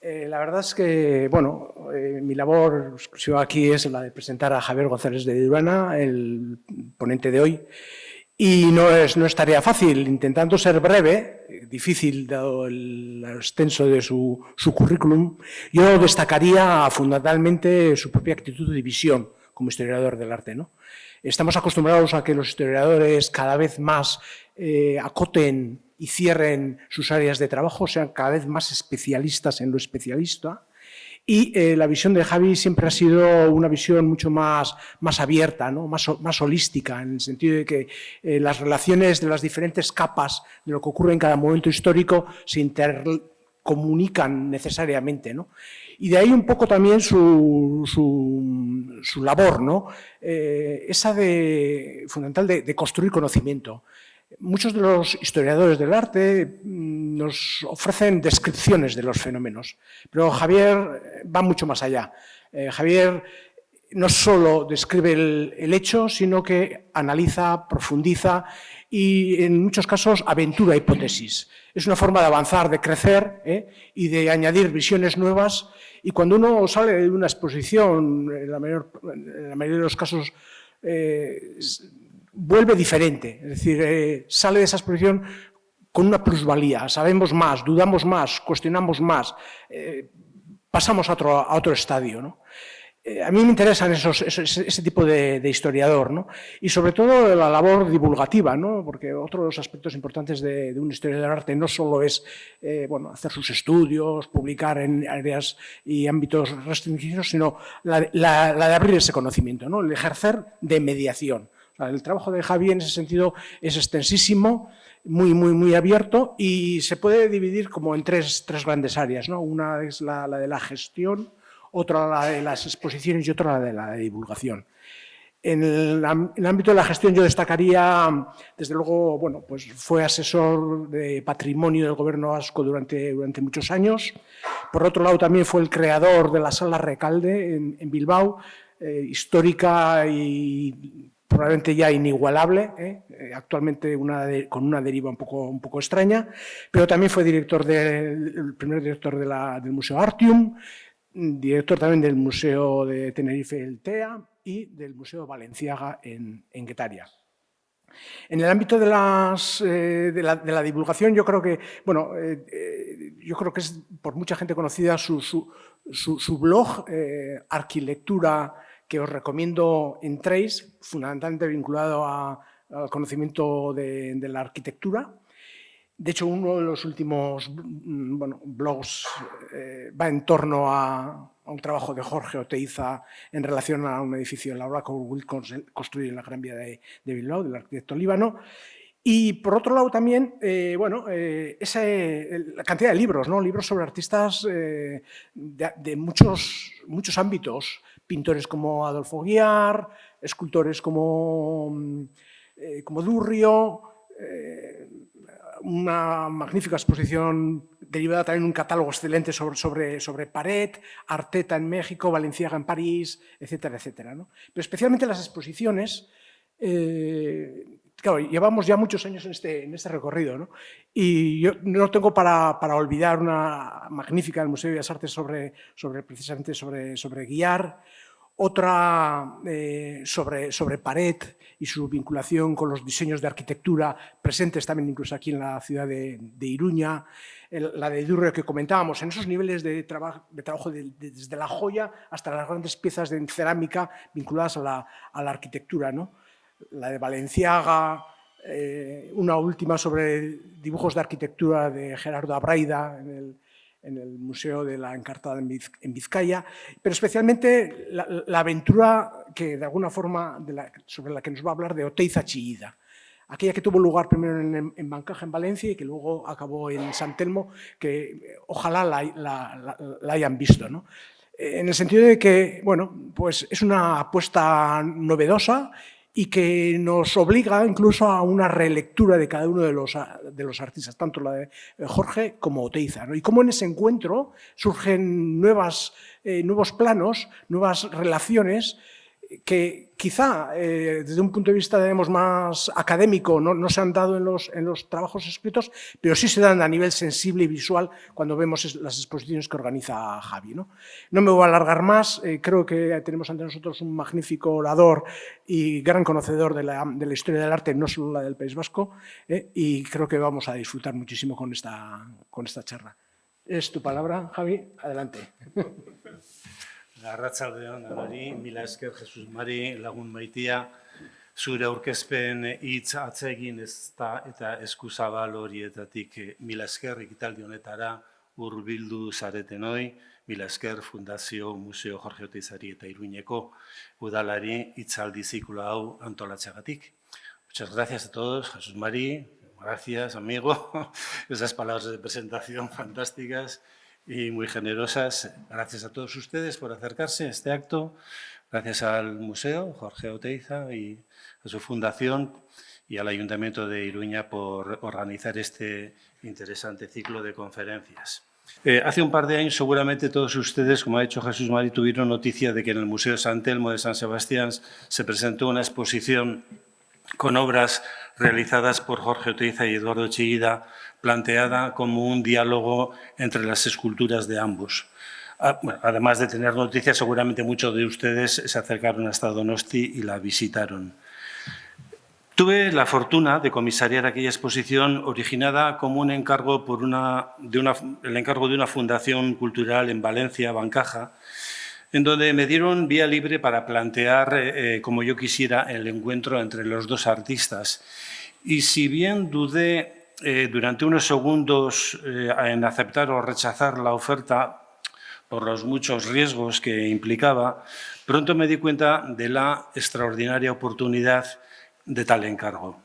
La verdad es que, bueno, mi labor exclusiva aquí es la de presentar a Javier González de Durana, el ponente de hoy, y no es tarea fácil, intentando ser breve, difícil dado el extenso de su currículum. Yo destacaría fundamentalmente su propia actitud de visión como historiador del arte, ¿no? Estamos acostumbrados a que los historiadores cada vez más acoten y cierren sus áreas de trabajo, sean cada vez más especialistas en lo especialista. Y la visión de Javi siempre ha sido una visión mucho más abierta, ¿no? más holística, en el sentido de que las relaciones de las diferentes capas de lo que ocurre en cada momento histórico se intercomunican necesariamente, ¿no? Y de ahí un poco también su labor, ¿no? Esa fundamental de construir conocimiento. Muchos de los historiadores del arte nos ofrecen descripciones de los fenómenos, pero Javier va mucho más allá. Javier no solo describe el hecho, sino que analiza, profundiza y en muchos casos aventura hipótesis. Es una forma de avanzar, de crecer y de añadir visiones nuevas. Y cuando uno sale de una exposición, en la mayoría de los casos, vuelve diferente, es decir, sale de esa exposición con una plusvalía, sabemos más, dudamos más, cuestionamos más, pasamos a otro estadio, ¿no? A mí me interesan ese tipo de historiador, ¿no? Y sobre todo la labor divulgativa, ¿no? Porque otro de los aspectos importantes de un historiador del arte no solo es bueno, hacer sus estudios, publicar en áreas y ámbitos restringidos, sino la de abrir ese conocimiento, ¿no? El ejercer de mediación. O sea, el trabajo de Javi en ese sentido es extensísimo, muy abierto y se puede dividir como en tres grandes áreas, ¿no? Una es la de la gestión, otra la de las exposiciones y otra la de divulgación. En el ámbito de la gestión yo destacaría, desde luego, bueno, pues fue asesor de patrimonio del gobierno vasco durante muchos años. Por otro lado, también fue el creador de la Sala Recalde en Bilbao, histórica y probablemente ya inigualable, actualmente con una deriva un poco extraña, pero también fue el primer director del Museo Artium, director también del Museo de Tenerife, el TEA, y del Museo Balenciaga en Guetaria. En el ámbito de la divulgación, yo creo que, bueno, yo creo que es por mucha gente conocida su blog, Arquilectura, que os recomiendo entréis, fundamentalmente vinculado al conocimiento de la arquitectura. De hecho, uno de los últimos blogs va en torno a un trabajo de Jorge Oteiza en relación a un edificio en la Oracle Wilcox construido en la Gran Vía de Bilbao, del arquitecto líbano. Y por otro lado también, la cantidad de libros, ¿no? Libros sobre artistas de muchos ámbitos, pintores como Adolfo Guiar, escultores como Durrio, una magnífica exposición derivada también de un catálogo excelente sobre Paret, Arteta en México, Balenciaga en París, etcétera, etcétera, ¿no? Pero especialmente las exposiciones, claro, llevamos ya muchos años en este recorrido, ¿no? Y yo no tengo para olvidar una magnífica del Museo de Bellas Artes precisamente sobre Guiar, otra sobre Paret y su vinculación con los diseños de arquitectura presentes también incluso aquí en la ciudad de Iruña, la de Durrio que comentábamos, en esos niveles de trabajo desde la joya hasta las grandes piezas de cerámica vinculadas a la arquitectura, ¿no? La de Balenciaga, una última sobre dibujos de arquitectura de Gerardo Abraida en el Museo de la Encartada en Vizcaya, pero especialmente la aventura que de alguna forma sobre la que nos va a hablar de Oteiza Chillida, aquella que tuvo lugar primero en Bancaja, en Valencia, y que luego acabó en San Telmo, que ojalá la hayan visto, ¿no? En el sentido de que, bueno, pues es una apuesta novedosa y que nos obliga incluso a una relectura de cada uno de los artistas, tanto la de Jorge como Oteiza, ¿no? Y cómo en ese encuentro surgen nuevos planos, nuevas relaciones que quizá desde un punto de vista, digamos, más académico no se han dado en los trabajos escritos, pero sí se dan a nivel sensible y visual cuando vemos las exposiciones que organiza Javi, ¿no? No me voy a alargar más, creo que tenemos ante nosotros un magnífico orador y gran conocedor de la historia del arte, no solo la del País Vasco, y creo que vamos a disfrutar muchísimo con esta charla. Es tu palabra, Javi, adelante. Arratsaldeon denoi, mila esker Jesus Mari lagun maitia, zure aurkezpen hitz atsegin eta eskuzabal horietatik mila esker ekitaldi honetara hurbildu zaretenoi, mila esker Fundazio Museo Jorge Oteizari eta Iruñeko udalari hitzaldi ziklo hau antolatzeagatik. Muchas gracias a todos, Jesús Mari, gracias amigo, esas palabras de presentación fantásticas y muy generosas. Gracias a todos ustedes por acercarse a este acto. Gracias al Museo Jorge Oteiza y a su fundación y al Ayuntamiento de Iruña por organizar este interesante ciclo de conferencias. Hace un par de años seguramente todos ustedes, como ha dicho Jesús Mari, tuvieron noticia de que en el Museo San Telmo de San Sebastián se presentó una exposición con obras realizadas por Jorge Oteiza y Eduardo Chillida, planteada como un diálogo entre las esculturas de ambos. Bueno, además de tener noticias, seguramente muchos de ustedes se acercaron hasta Donosti y la visitaron. Tuve la fortuna de comisariar aquella exposición originada como un encargo el encargo de una fundación cultural en Valencia, Bancaja, en donde me dieron vía libre para plantear, como yo quisiera, el encuentro entre los dos artistas. Y si bien dudé durante unos segundos en aceptar o rechazar la oferta por los muchos riesgos que implicaba, pronto me di cuenta de la extraordinaria oportunidad de tal encargo.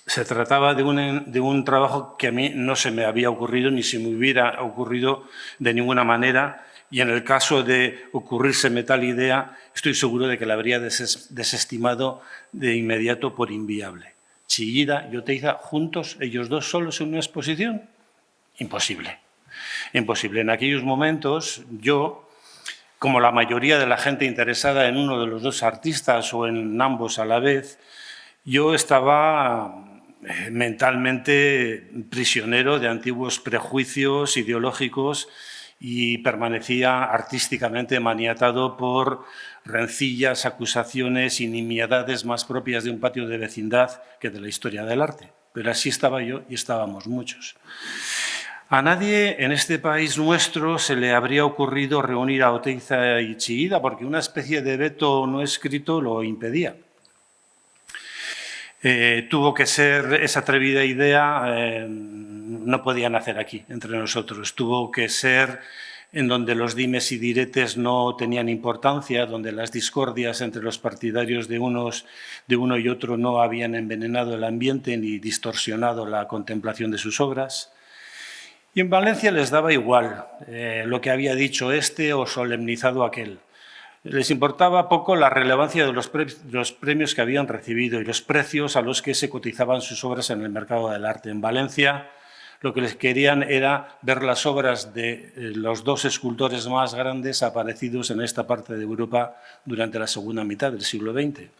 Se trataba de un trabajo que a mí no se me había ocurrido ni se me hubiera ocurrido de ninguna manera, y en el caso de ocurrírseme tal idea, estoy seguro de que la habría desestimado de inmediato por inviable. Chillida y Oteiza juntos, ellos dos solos en una exposición, imposible. Imposible. En aquellos momentos yo, como la mayoría de la gente interesada en uno de los dos artistas o en ambos a la vez, yo estaba mentalmente prisionero de antiguos prejuicios ideológicos y permanecía artísticamente maniatado por rencillas, acusaciones y nimiedades más propias de un patio de vecindad que de la historia del arte. Pero así estaba yo y estábamos muchos. A nadie en este país nuestro se le habría ocurrido reunir a Oteiza y Chillida porque una especie de veto no escrito lo impedía. Tuvo que ser esa atrevida idea, no podía nacer aquí entre nosotros, tuvo que ser en donde los dimes y diretes no tenían importancia, donde las discordias entre los partidarios de uno y otro no habían envenenado el ambiente ni distorsionado la contemplación de sus obras. Y en Valencia les daba igual lo que había dicho este o solemnizado aquel. Les importaba poco la relevancia de los premios que habían recibido y los precios a los que se cotizaban sus obras en el mercado del arte. En Valencia lo que les querían era ver las obras de los dos escultores más grandes aparecidos en esta parte de Europa durante la segunda mitad del siglo XX.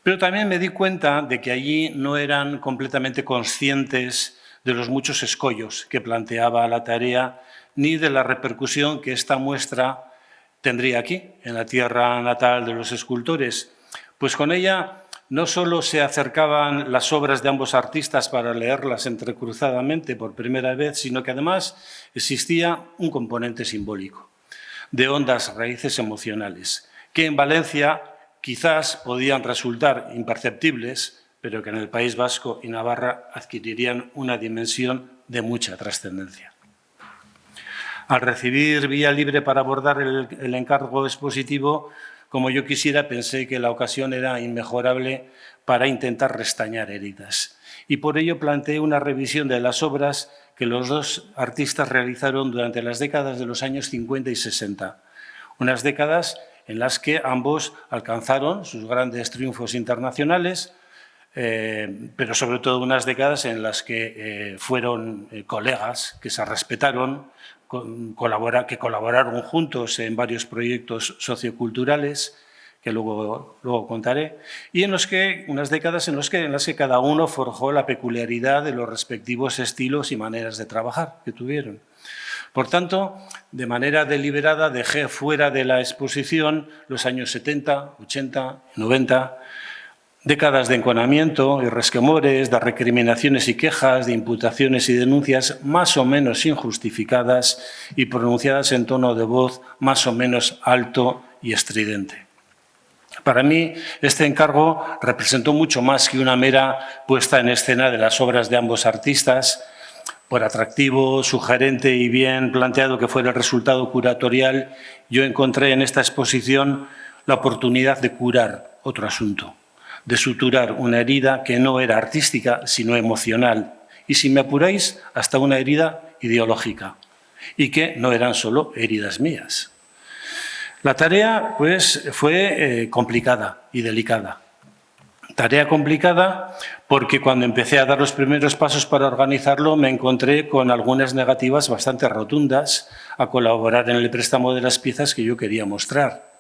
Pero también me di cuenta de que allí no eran completamente conscientes de los muchos escollos que planteaba la tarea ni de la repercusión que esta muestra tendría aquí, en la tierra natal de los escultores, pues con ella no solo se acercaban las obras de ambos artistas para leerlas entrecruzadamente por primera vez, sino que además existía un componente simbólico, de hondas raíces emocionales, que en Valencia quizás podían resultar imperceptibles, pero que en el País Vasco y Navarra adquirirían una dimensión de mucha trascendencia. Al recibir vía libre para abordar el encargo expositivo, como yo quisiera, pensé que la ocasión era inmejorable para intentar restañar heridas. Y por ello planteé una revisión de las obras que los dos artistas realizaron durante las décadas de los años 50 y 60. Unas décadas en las que ambos alcanzaron sus grandes triunfos internacionales, pero sobre todo unas décadas en las que fueron colegas que se respetaron, que colaboraron juntos en varios proyectos socioculturales, que luego contaré, y unas décadas en las que cada uno forjó la peculiaridad de los respectivos estilos y maneras de trabajar que tuvieron. Por tanto, de manera deliberada dejé fuera de la exposición los años 70, 80, 90, décadas de enconamiento y resquemores, de recriminaciones y quejas, de imputaciones y denuncias más o menos injustificadas y pronunciadas en tono de voz más o menos alto y estridente. Para mí, este encargo representó mucho más que una mera puesta en escena de las obras de ambos artistas. Por atractivo, sugerente y bien planteado que fuera el resultado curatorial, yo encontré en esta exposición la oportunidad de curar otro asunto, de suturar una herida que no era artística, sino emocional, y si me apuráis, hasta una herida ideológica, y que no eran solo heridas mías. La tarea, pues, fue complicada y delicada. Tarea complicada porque cuando empecé a dar los primeros pasos para organizarlo me encontré con algunas negativas bastante rotundas a colaborar en el préstamo de las piezas que yo quería mostrar.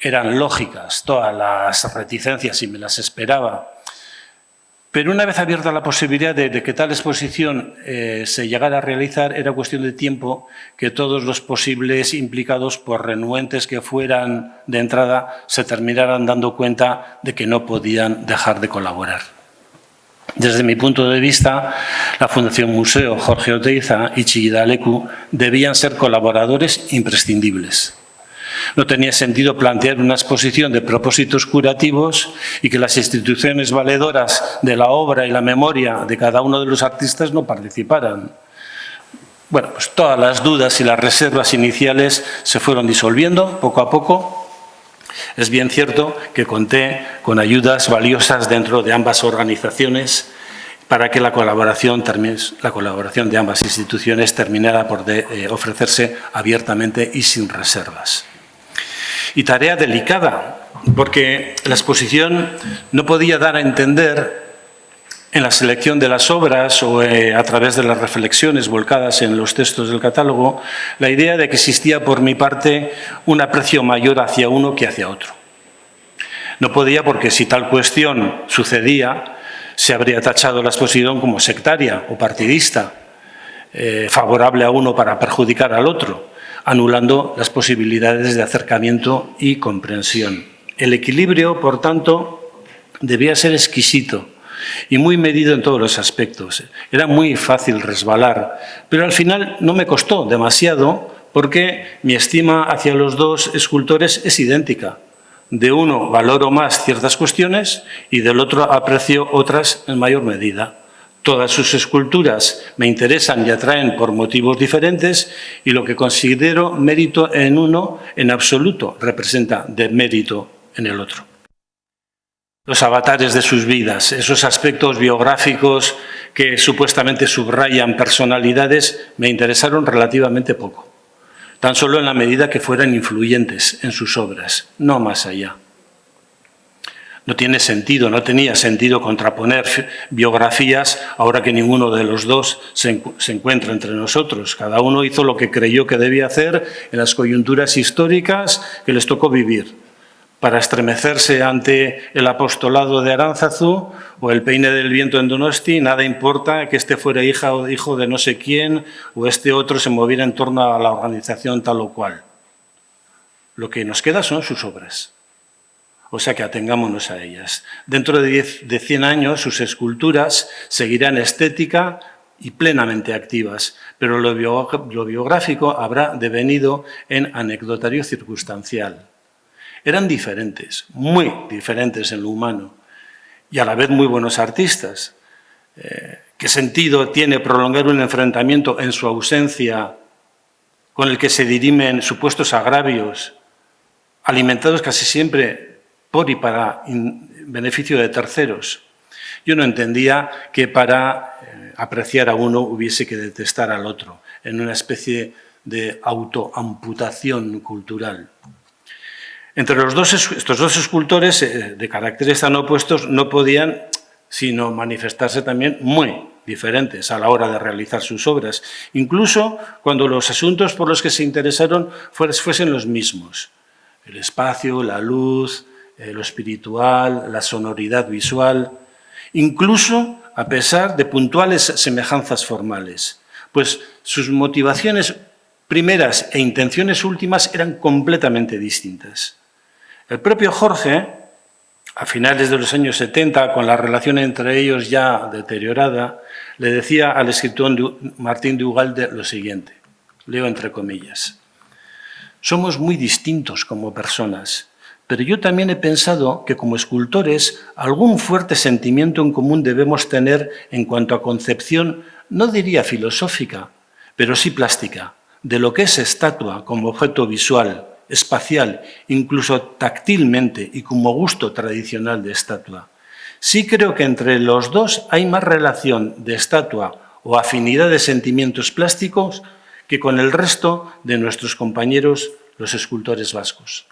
Eran lógicas todas las reticencias y me las esperaba. Pero una vez abierta la posibilidad de que tal exposición se llegara a realizar, era cuestión de tiempo que todos los posibles implicados, por renuentes que fueran de entrada, se terminaran dando cuenta de que no podían dejar de colaborar. Desde mi punto de vista, la Fundación Museo Jorge Oteiza y Chillida Leku debían ser colaboradores imprescindibles. No tenía sentido plantear una exposición de propósitos curativos y que las instituciones valedoras de la obra y la memoria de cada uno de los artistas no participaran. Bueno, pues todas las dudas y las reservas iniciales se fueron disolviendo poco a poco. Es bien cierto que conté con ayudas valiosas dentro de ambas organizaciones para que la colaboración de ambas instituciones terminara por ofrecerse abiertamente y sin reservas. Y tarea delicada, porque la exposición no podía dar a entender en la selección de las obras o a través de las reflexiones volcadas en los textos del catálogo la idea de que existía por mi parte un aprecio mayor hacia uno que hacia otro. No podía porque si tal cuestión sucedía se habría tachado la exposición como sectaria o partidista, favorable a uno para perjudicar al otro, anulando las posibilidades de acercamiento y comprensión. El equilibrio, por tanto, debía ser exquisito y muy medido en todos los aspectos. Era muy fácil resbalar, pero al final no me costó demasiado porque mi estima hacia los dos escultores es idéntica. De uno valoro más ciertas cuestiones y del otro aprecio otras en mayor medida. Todas sus esculturas me interesan y atraen por motivos diferentes y lo que considero mérito en uno, en absoluto, representa demérito en el otro. Los avatares de sus vidas, esos aspectos biográficos que supuestamente subrayan personalidades, me interesaron relativamente poco. Tan solo en la medida que fueran influyentes en sus obras, no más allá. No tiene sentido, no tenía sentido contraponer biografías ahora que ninguno de los dos se encuentra entre nosotros. Cada uno hizo lo que creyó que debía hacer en las coyunturas históricas que les tocó vivir. Para estremecerse ante el apostolado de Aránzazu o el peine del viento en Donosti, nada importa que este fuera hija o hijo de no sé quién o este otro se moviera en torno a la organización tal o cual. Lo que nos queda son sus obras. O sea que atengámonos a ellas. Dentro de 100 años sus esculturas seguirán estética y plenamente activas, pero lo biográfico habrá devenido en anecdotario circunstancial. Eran diferentes, muy diferentes en lo humano, y a la vez muy buenos artistas. ¿Qué sentido tiene prolongar un enfrentamiento en su ausencia con el que se dirimen supuestos agravios, alimentados casi siempre por y para beneficio de terceros? Yo no entendía que para apreciar a uno hubiese que detestar al otro, en una especie de autoamputación cultural. Entre estos dos escultores de caracteres tan opuestos no podían sino manifestarse también muy diferentes a la hora de realizar sus obras, incluso cuando los asuntos por los que se interesaron fuesen los mismos: el espacio, la luz, lo espiritual, la sonoridad visual, incluso a pesar de puntuales semejanzas formales, pues sus motivaciones primeras e intenciones últimas eran completamente distintas. El propio Jorge, a finales de los años 70, con la relación entre ellos ya deteriorada, le decía al escritor Martín de Ugalde lo siguiente, leo entre comillas: «Somos muy distintos como personas, pero yo también he pensado que como escultores algún fuerte sentimiento en común debemos tener en cuanto a concepción, no diría filosófica, pero sí plástica, de lo que es estatua como objeto visual, espacial, incluso táctilmente y como gusto tradicional de estatua. Sí creo que entre los dos hay más relación de estatua o afinidad de sentimientos plásticos que con el resto de nuestros compañeros, los escultores vascos».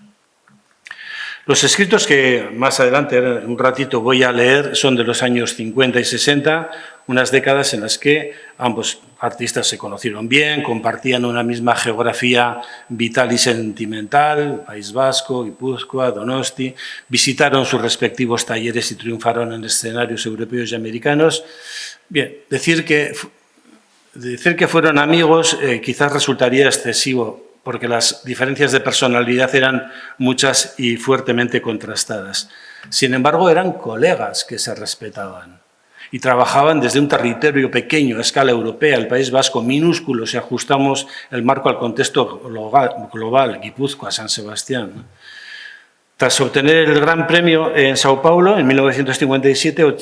Los escritos que más adelante, un ratito, voy a leer son de los años 50 y 60, unas décadas en las que ambos artistas se conocieron bien, compartían una misma geografía vital y sentimental, País Vasco, Guipúzcoa, Donosti, visitaron sus respectivos talleres y triunfaron en escenarios europeos y americanos. Bien, decir que fueron amigos quizás resultaría excesivo, porque las diferencias de personalidad eran muchas y fuertemente contrastadas. Sin embargo, eran colegas que se respetaban y trabajaban desde un territorio pequeño a escala europea, el País Vasco minúsculo, si ajustamos el marco al contexto global, Guipúzcoa, San Sebastián. Tras obtener el Gran Premio en Sao Paulo, en 1957,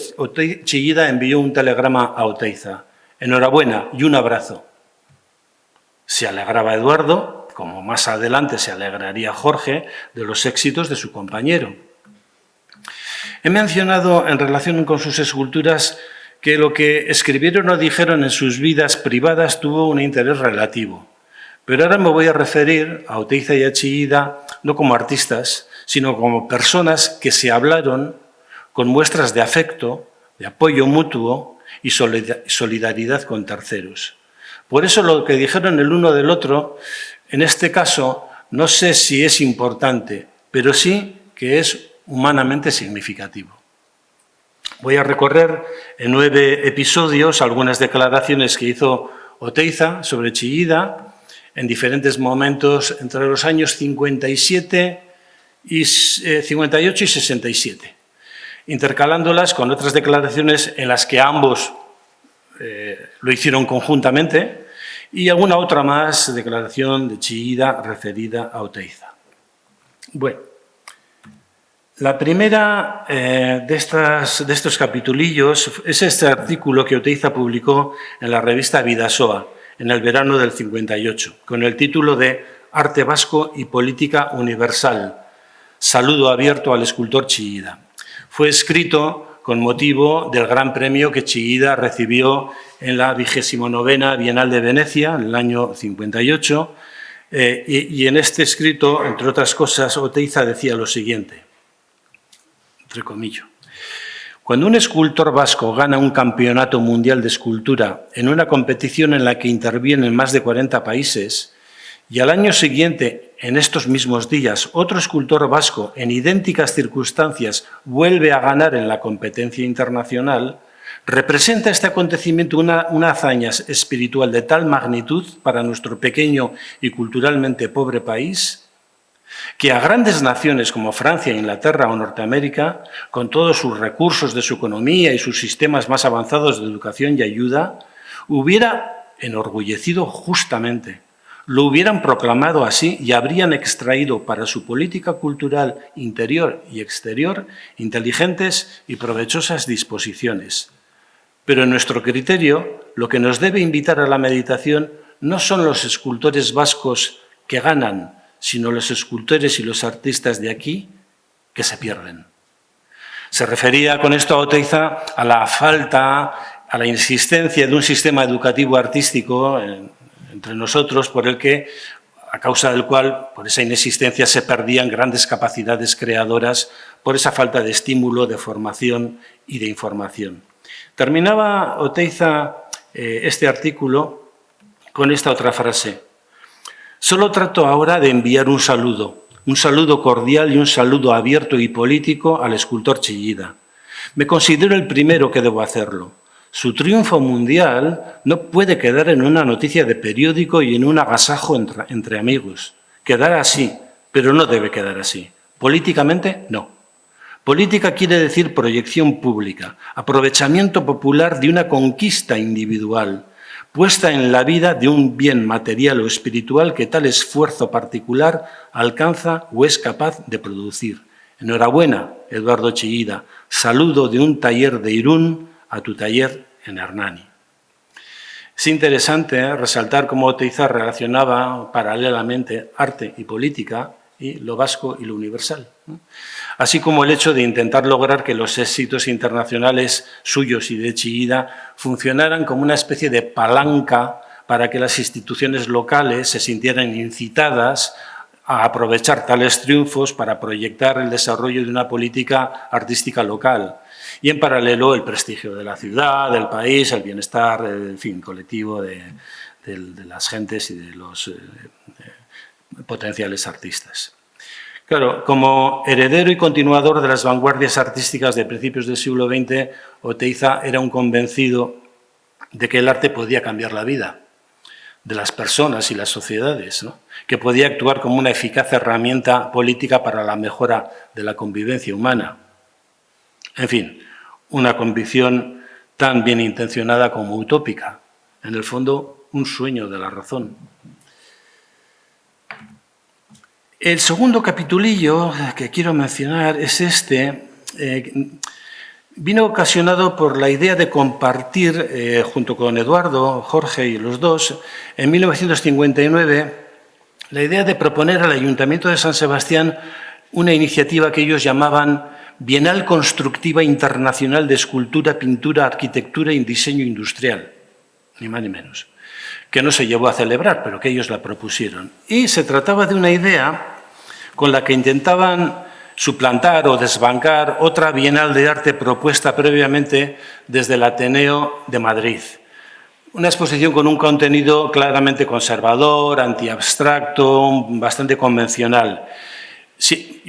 Chillida envió un telegrama a Oteiza: «Enhorabuena y un abrazo». Se alegraba Eduardo, como más adelante se alegraría Jorge, de los éxitos de su compañero. He mencionado en relación con sus esculturas que lo que escribieron o dijeron en sus vidas privadas tuvo un interés relativo. Pero ahora me voy a referir a Oteiza y a Chillida no como artistas, sino como personas que se hablaron con muestras de afecto, de apoyo mutuo y solidaridad con terceros. Por eso lo que dijeron el uno del otro, en este caso, no sé si es importante, pero sí que es humanamente significativo. Voy a recorrer en 9 episodios algunas declaraciones que hizo Oteiza sobre Chillida en diferentes momentos entre los años 58 y 67, intercalándolas con otras declaraciones en las que ambos lo hicieron conjuntamente, y alguna otra más declaración de Chillida referida a Oteiza. Bueno, la primera de estos capitulillos es este artículo que Oteiza publicó en la revista Bidasoa en el verano del 58, con el título de «Arte vasco y política universal. Saludo abierto al escultor Chillida». Fue escrito con motivo del Gran Premio que Chillida recibió en la 29ª Bienal de Venecia, en el año 58, y en este escrito, entre otras cosas, Oteiza decía lo siguiente, entre comillas: «Cuando un escultor vasco gana un campeonato mundial de escultura en una competición en la que intervienen más de 40 países, y al año siguiente, en estos mismos días, otro escultor vasco en idénticas circunstancias vuelve a ganar en la competencia internacional, representa este acontecimiento una hazaña espiritual de tal magnitud para nuestro pequeño y culturalmente pobre país, que a grandes naciones como Francia, Inglaterra o Norteamérica, con todos sus recursos de su economía y sus sistemas más avanzados de educación y ayuda, hubiera enorgullecido justamente. Lo hubieran proclamado así y habrían extraído para su política cultural interior y exterior inteligentes y provechosas disposiciones. Pero en nuestro criterio, lo que nos debe invitar a la meditación no son los escultores vascos que ganan, sino los escultores y los artistas de aquí que se pierden». Se refería con esto a Oteiza a la falta, a la insistencia de un sistema educativo artístico entre nosotros, por el que, a causa del cual, por esa inexistencia, se perdían grandes capacidades creadoras por esa falta de estímulo, de formación y de información. Terminaba Oteiza este artículo con esta otra frase. Solo trato ahora de enviar un saludo cordial y un saludo abierto y político al escultor Chillida. Me considero el primero que debo hacerlo. Su triunfo mundial no puede quedar en una noticia de periódico y en un agasajo entre amigos. Quedará así, pero no debe quedar así. Políticamente, no. Política quiere decir proyección pública, aprovechamiento popular de una conquista individual, puesta en la vida de un bien material o espiritual que tal esfuerzo particular alcanza o es capaz de producir. Enhorabuena, Eduardo Chillida. Saludo de un taller de Irún a tu taller en Hernani. Es interesante resaltar cómo Oteiza relacionaba paralelamente arte y política y lo vasco y lo universal. Así como el hecho de intentar lograr que los éxitos internacionales suyos y de Chillida funcionaran como una especie de palanca para que las instituciones locales se sintieran incitadas a aprovechar tales triunfos para proyectar el desarrollo de una política artística local y, en paralelo, el prestigio de la ciudad, del país, el bienestar, en fin, colectivo de las gentes y de los potenciales artistas. Claro, como heredero y continuador de las vanguardias artísticas de principios del siglo XX, Oteiza era un convencido de que el arte podía cambiar la vida de las personas y las sociedades, ¿no? Que podía actuar como una eficaz herramienta política para la mejora de la convivencia humana. En fin, una convicción tan bien intencionada como utópica. En el fondo, un sueño de la razón. El segundo capitulillo que quiero mencionar es este. Vino ocasionado por la idea de compartir, junto con Eduardo, Jorge y los dos, en 1959, la idea de proponer al Ayuntamiento de San Sebastián una iniciativa que ellos llamaban Bienal Constructiva Internacional de Escultura, Pintura, Arquitectura y Diseño Industrial, ni más ni menos, que no se llevó a celebrar, pero que ellos la propusieron. Y se trataba de una idea con la que intentaban suplantar o desbancar otra Bienal de Arte propuesta previamente desde el Ateneo de Madrid. Una exposición con un contenido claramente conservador, antiabstracto, bastante convencional. Sí,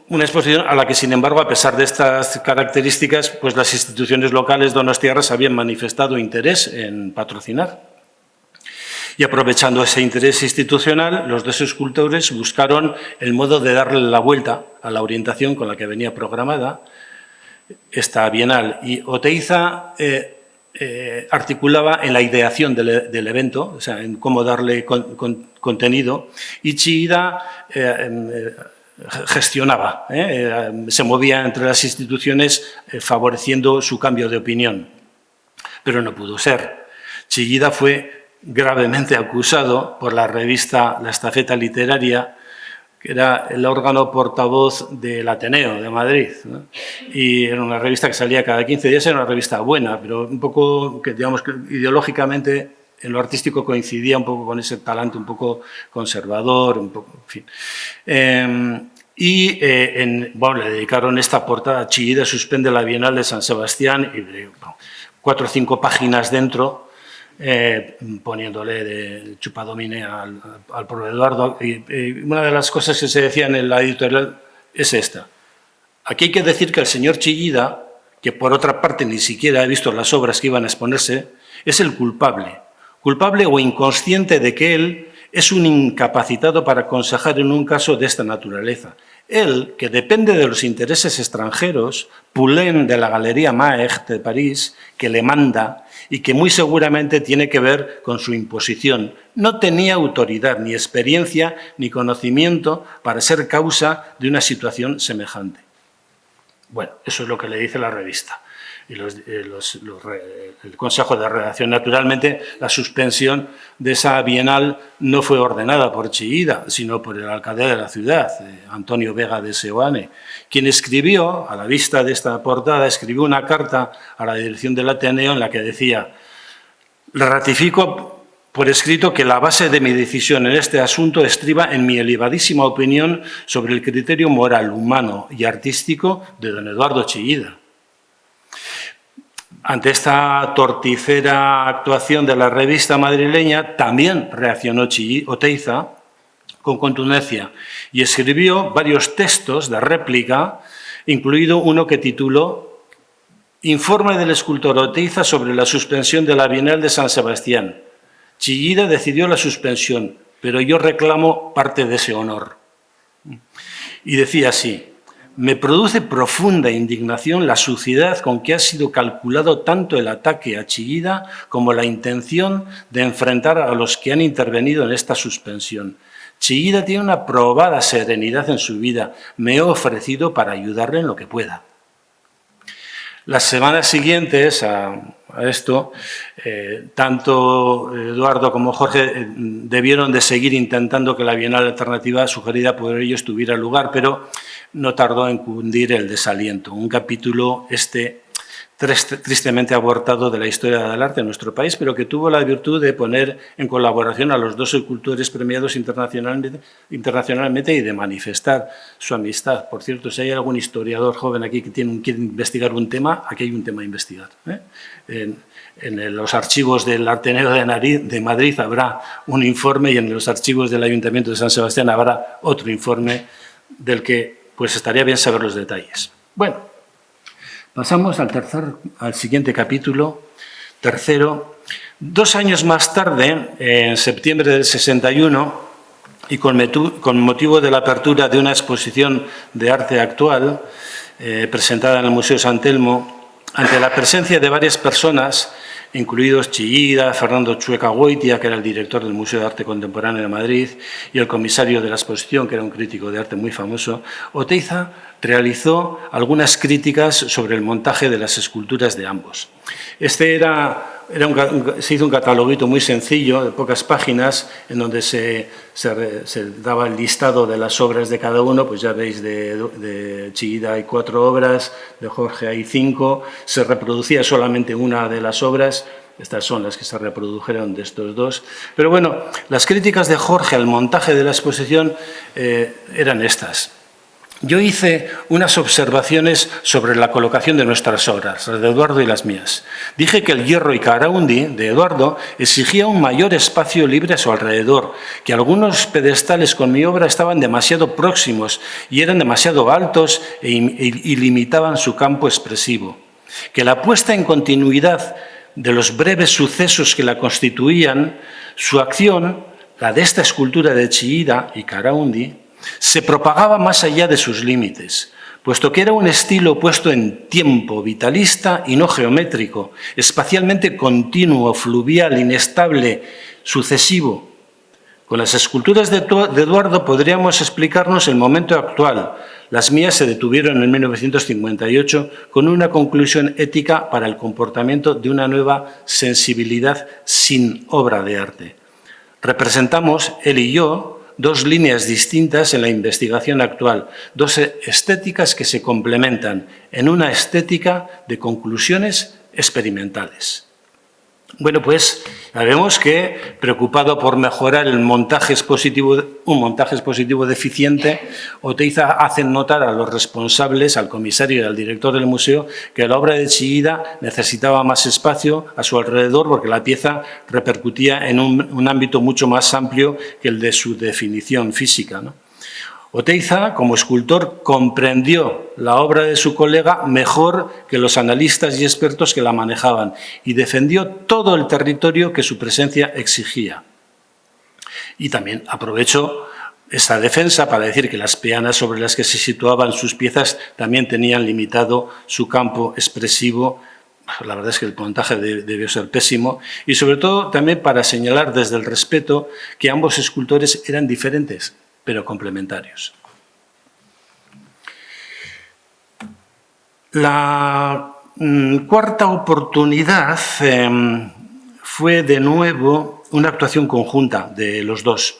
una exposición a la que, sin embargo, a pesar de estas características, pues las instituciones locales donostiarras habían manifestado interés en patrocinar. Y aprovechando ese interés institucional, los dos escultores buscaron el modo de darle la vuelta a la orientación con la que venía programada esta Bienal. Y Oteiza articulaba en la ideación del evento, o sea, en cómo darle contenido, y Chillida gestionaba, se movía entre las instituciones favoreciendo su cambio de opinión. Pero no pudo ser. Chillida fue gravemente acusado por la revista La Estafeta Literaria, que era el órgano portavoz del Ateneo de Madrid, ¿no? Y era una revista que salía cada 15 días, era una revista buena, pero un poco, que digamos que ideológicamente en lo artístico coincidía un poco con ese talante un poco conservador, un poco, en fin. Bueno, le dedicaron esta portada, Chillida suspende la Bienal de San Sebastián, y 4 o 5 páginas dentro, poniéndole de chupadomine al pobre Eduardo. Y una de las cosas que se decían en la editorial es esta. Aquí hay que decir que el señor Chillida, que por otra parte ni siquiera ha visto las obras que iban a exponerse, es el culpable o inconsciente de que él es un incapacitado para aconsejar en un caso de esta naturaleza. Él, que depende de los intereses extranjeros, Poulain de la Galería Maech de París, que le manda y que muy seguramente tiene que ver con su imposición, no tenía autoridad, ni experiencia, ni conocimiento para ser causa de una situación semejante. Bueno, eso es lo que le dice la revista. Y el Consejo de Redacción. Naturalmente, la suspensión de esa Bienal no fue ordenada por Chillida, sino por el alcalde de la ciudad, Antonio Vega de Seoane, quien escribió, a la vista de esta portada, escribió una carta a la dirección del Ateneo en la que decía: le ratifico por escrito que la base de mi decisión en este asunto estriba en mi elevadísima opinión sobre el criterio moral, humano y artístico de don Eduardo Chillida. Ante esta torticera actuación de la revista madrileña, también reaccionó Oteiza con contundencia y escribió varios textos de réplica, incluido uno que tituló Informe del escultor Oteiza sobre la suspensión de la Bienal de San Sebastián. Chillida decidió la suspensión, pero yo reclamo parte de ese honor. Y decía así: me produce profunda indignación la suciedad con que ha sido calculado tanto el ataque a Chillida como la intención de enfrentar a los que han intervenido en esta suspensión. Chillida tiene una probada serenidad en su vida. Me he ofrecido para ayudarle en lo que pueda. Las semanas siguientes a esto, tanto Eduardo como Jorge debieron de seguir intentando que la Bienal Alternativa sugerida por ellos tuviera lugar, pero no tardó en cundir el desaliento. Un capítulo tristemente abortado de la historia del arte en nuestro país, pero que tuvo la virtud de poner en colaboración a los dos escultores premiados internacionalmente y de manifestar su amistad. Por cierto, si hay algún historiador joven aquí que quiere investigar un tema, aquí hay un tema a investigar. En los archivos del Ateneo de Madrid habrá un informe y en los archivos del Ayuntamiento de San Sebastián habrá otro informe del que pues estaría bien saber los detalles. Bueno, pasamos al siguiente capítulo, tercero. 2 años más tarde, en septiembre del 61, y con motivo de la apertura de una exposición de arte actual presentada en el Museo San Telmo, ante la presencia de varias personas, incluidos Chillida, Fernando Chueca Goitia, que era el director del Museo de Arte Contemporáneo de Madrid, y el comisario de la exposición, que era un crítico de arte muy famoso, Oteiza realizó algunas críticas sobre el montaje de las esculturas de ambos. Se hizo un cataloguito muy sencillo, de pocas páginas, en donde se daba el listado de las obras de cada uno. Pues ya veis, de Chillida hay 4 obras, de Jorge hay 5, se reproducía solamente una de las obras. Estas son las que se reprodujeron de estos dos. Pero bueno, las críticas de Jorge al montaje de la exposición eran estas. Yo hice unas observaciones sobre la colocación de nuestras obras, las de Eduardo y las mías. Dije que el hierro y Caraundi, de Eduardo, exigía un mayor espacio libre a su alrededor, que algunos pedestales con mi obra estaban demasiado próximos y eran demasiado altos y limitaban su campo expresivo, que la puesta en continuidad de los breves sucesos que la constituían, su acción, la de esta escultura de Chillida y Caraundi, se propagaba más allá de sus límites, puesto que era un estilo puesto en tiempo, vitalista y no geométrico, espacialmente continuo, fluvial, inestable, sucesivo. Con las esculturas de Eduardo podríamos explicarnos el momento actual. Las mías se detuvieron en 1958 con una conclusión ética para el comportamiento de una nueva sensibilidad sin obra de arte. Representamos, él y yo, 2 líneas distintas en la investigación actual, 2 estéticas que se complementan en una estética de conclusiones experimentales. Bueno, pues sabemos que, preocupado por mejorar un montaje expositivo deficiente, Oteiza hace notar a los responsables, al comisario y al director del museo, que la obra de Chillida necesitaba más espacio a su alrededor porque la pieza repercutía en un ámbito mucho más amplio que el de su definición física, ¿no? Oteiza, como escultor, comprendió la obra de su colega mejor que los analistas y expertos que la manejaban y defendió todo el territorio que su presencia exigía. Y también aprovechó esa defensa para decir que las peanas sobre las que se situaban sus piezas también tenían limitado su campo expresivo. La verdad es que el montaje debió ser pésimo, y sobre todo también para señalar desde el respeto que ambos escultores eran diferentes, pero complementarios. La cuarta oportunidad fue de nuevo una actuación conjunta de los dos,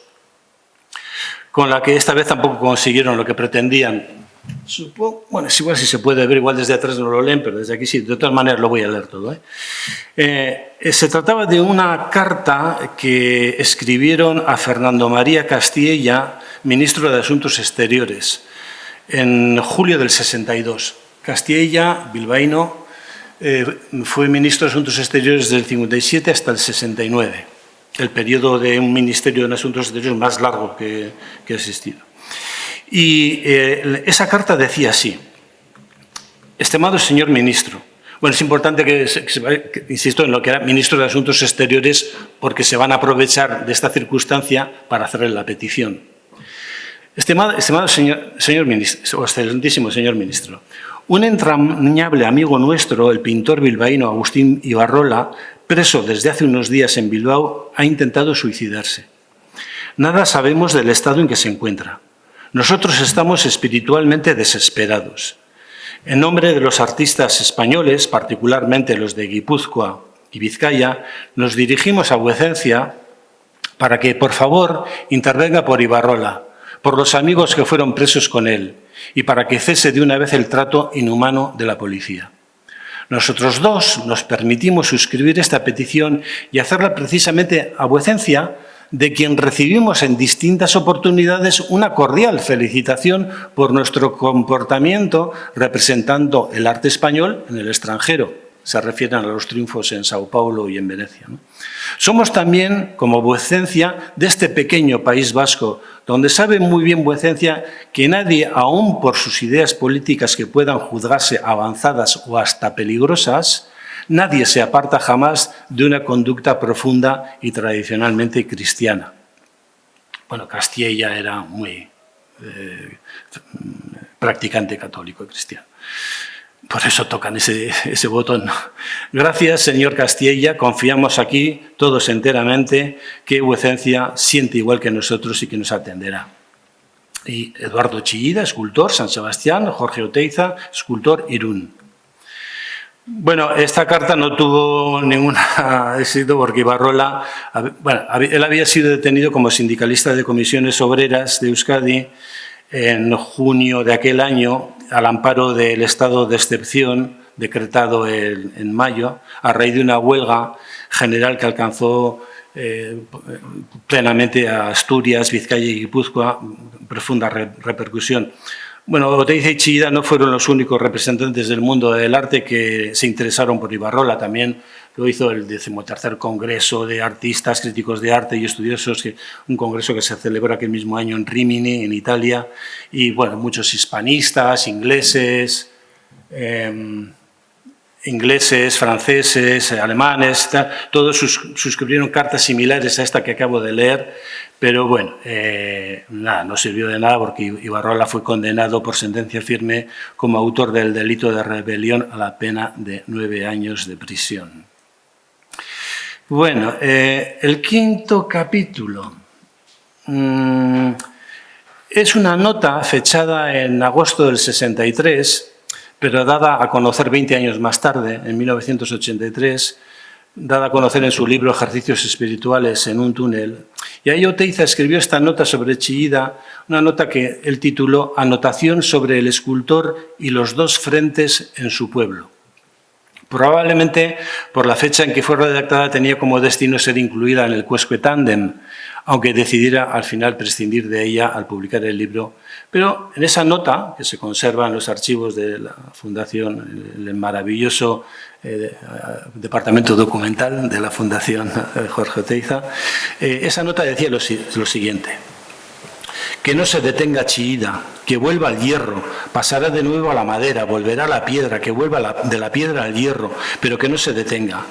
con la que esta vez tampoco consiguieron lo que pretendían. Bueno, es igual si se puede ver, igual desde atrás no lo leen, pero desde aquí sí, de todas maneras lo voy a leer todo. Se trataba de una carta que escribieron a Fernando María Castilla, ministro de Asuntos Exteriores, en julio del 62. Castilla, bilbaíno, fue ministro de Asuntos Exteriores desde el 57 hasta el 69, el periodo de un ministerio de Asuntos Exteriores más largo que ha existido. Y esa carta decía así: estimado señor ministro. Bueno, es importante que insisto en lo que era ministro de Asuntos Exteriores, porque se van a aprovechar de esta circunstancia para hacerle la petición. Estimado señor ministro, o excelentísimo señor ministro, un entrañable amigo nuestro, el pintor bilbaíno Agustín Ibarrola, preso desde hace unos días en Bilbao, ha intentado suicidarse. Nada sabemos del estado en que se encuentra. Nosotros estamos espiritualmente desesperados. En nombre de los artistas españoles, particularmente los de Guipúzcoa y Vizcaya, nos dirigimos a vuecencia para que, por favor, intervenga por Ibarrola, por los amigos que fueron presos con él, y para que cese de una vez el trato inhumano de la policía. Nosotros dos nos permitimos suscribir esta petición y hacerla precisamente a vuecencia de quien recibimos en distintas oportunidades una cordial felicitación por nuestro comportamiento representando el arte español en el extranjero. Se refieren a los triunfos en Sao Paulo y en Venecia, ¿no? Somos también, como vuecencia, de este pequeño País Vasco, donde sabe muy bien vuecencia que nadie, aun por sus ideas políticas que puedan juzgarse avanzadas o hasta peligrosas, nadie se aparta jamás de una conducta profunda y tradicionalmente cristiana. Bueno, Castilla era muy practicante católico cristiano. Por eso tocan ese botón. Gracias, señor Castilla. Confiamos aquí todos enteramente que vuecencia siente igual que nosotros y que nos atenderá. Y Eduardo Chillida, escultor, San Sebastián. Jorge Oteiza, escultor, Irún. Bueno, esta carta no tuvo ningún éxito porque Ibarrola, bueno, él había sido detenido como sindicalista de comisiones obreras de Euskadi en junio de aquel año, al amparo del estado de excepción decretado en mayo, a raíz de una huelga general que alcanzó plenamente a Asturias, Vizcaya y Guipúzcoa, profunda repercusión. Bueno, Oteiza y Chillida no fueron los únicos representantes del mundo del arte que se interesaron por Ibarrola. También lo hizo el 13º Congreso de Artistas, Críticos de Arte y Estudiosos, un congreso que se celebró aquel mismo año en Rímini, en Italia. Y, bueno, muchos hispanistas, ingleses, franceses, alemanes, todos suscribieron cartas similares a esta que acabo de leer. Pero bueno, nada, no sirvió de nada porque Ibarrola fue condenado por sentencia firme como autor del delito de rebelión a la pena de 9 años de prisión. Bueno, el quinto capítulo es una nota fechada en agosto del 63, pero dada a conocer 20 años más tarde, en 1983, dada a conocer en su libro Ejercicios espirituales en un túnel. Y ahí Oteiza escribió esta nota sobre Chillida, una nota que él tituló Anotación sobre el escultor y los dos frentes en su pueblo. Probablemente por la fecha en que fue redactada tenía como destino ser incluida en el Quousque Tandem, aunque decidiera al final prescindir de ella al publicar el libro. Pero en esa nota, que se conserva en los archivos de la Fundación, el maravilloso departamento documental de la Fundación Jorge Oteiza, esa nota decía lo siguiente: que no se detenga Chillida, que vuelva al hierro, pasará de nuevo a la madera, volverá a la piedra, que vuelva de la piedra al hierro, pero que no se detenga.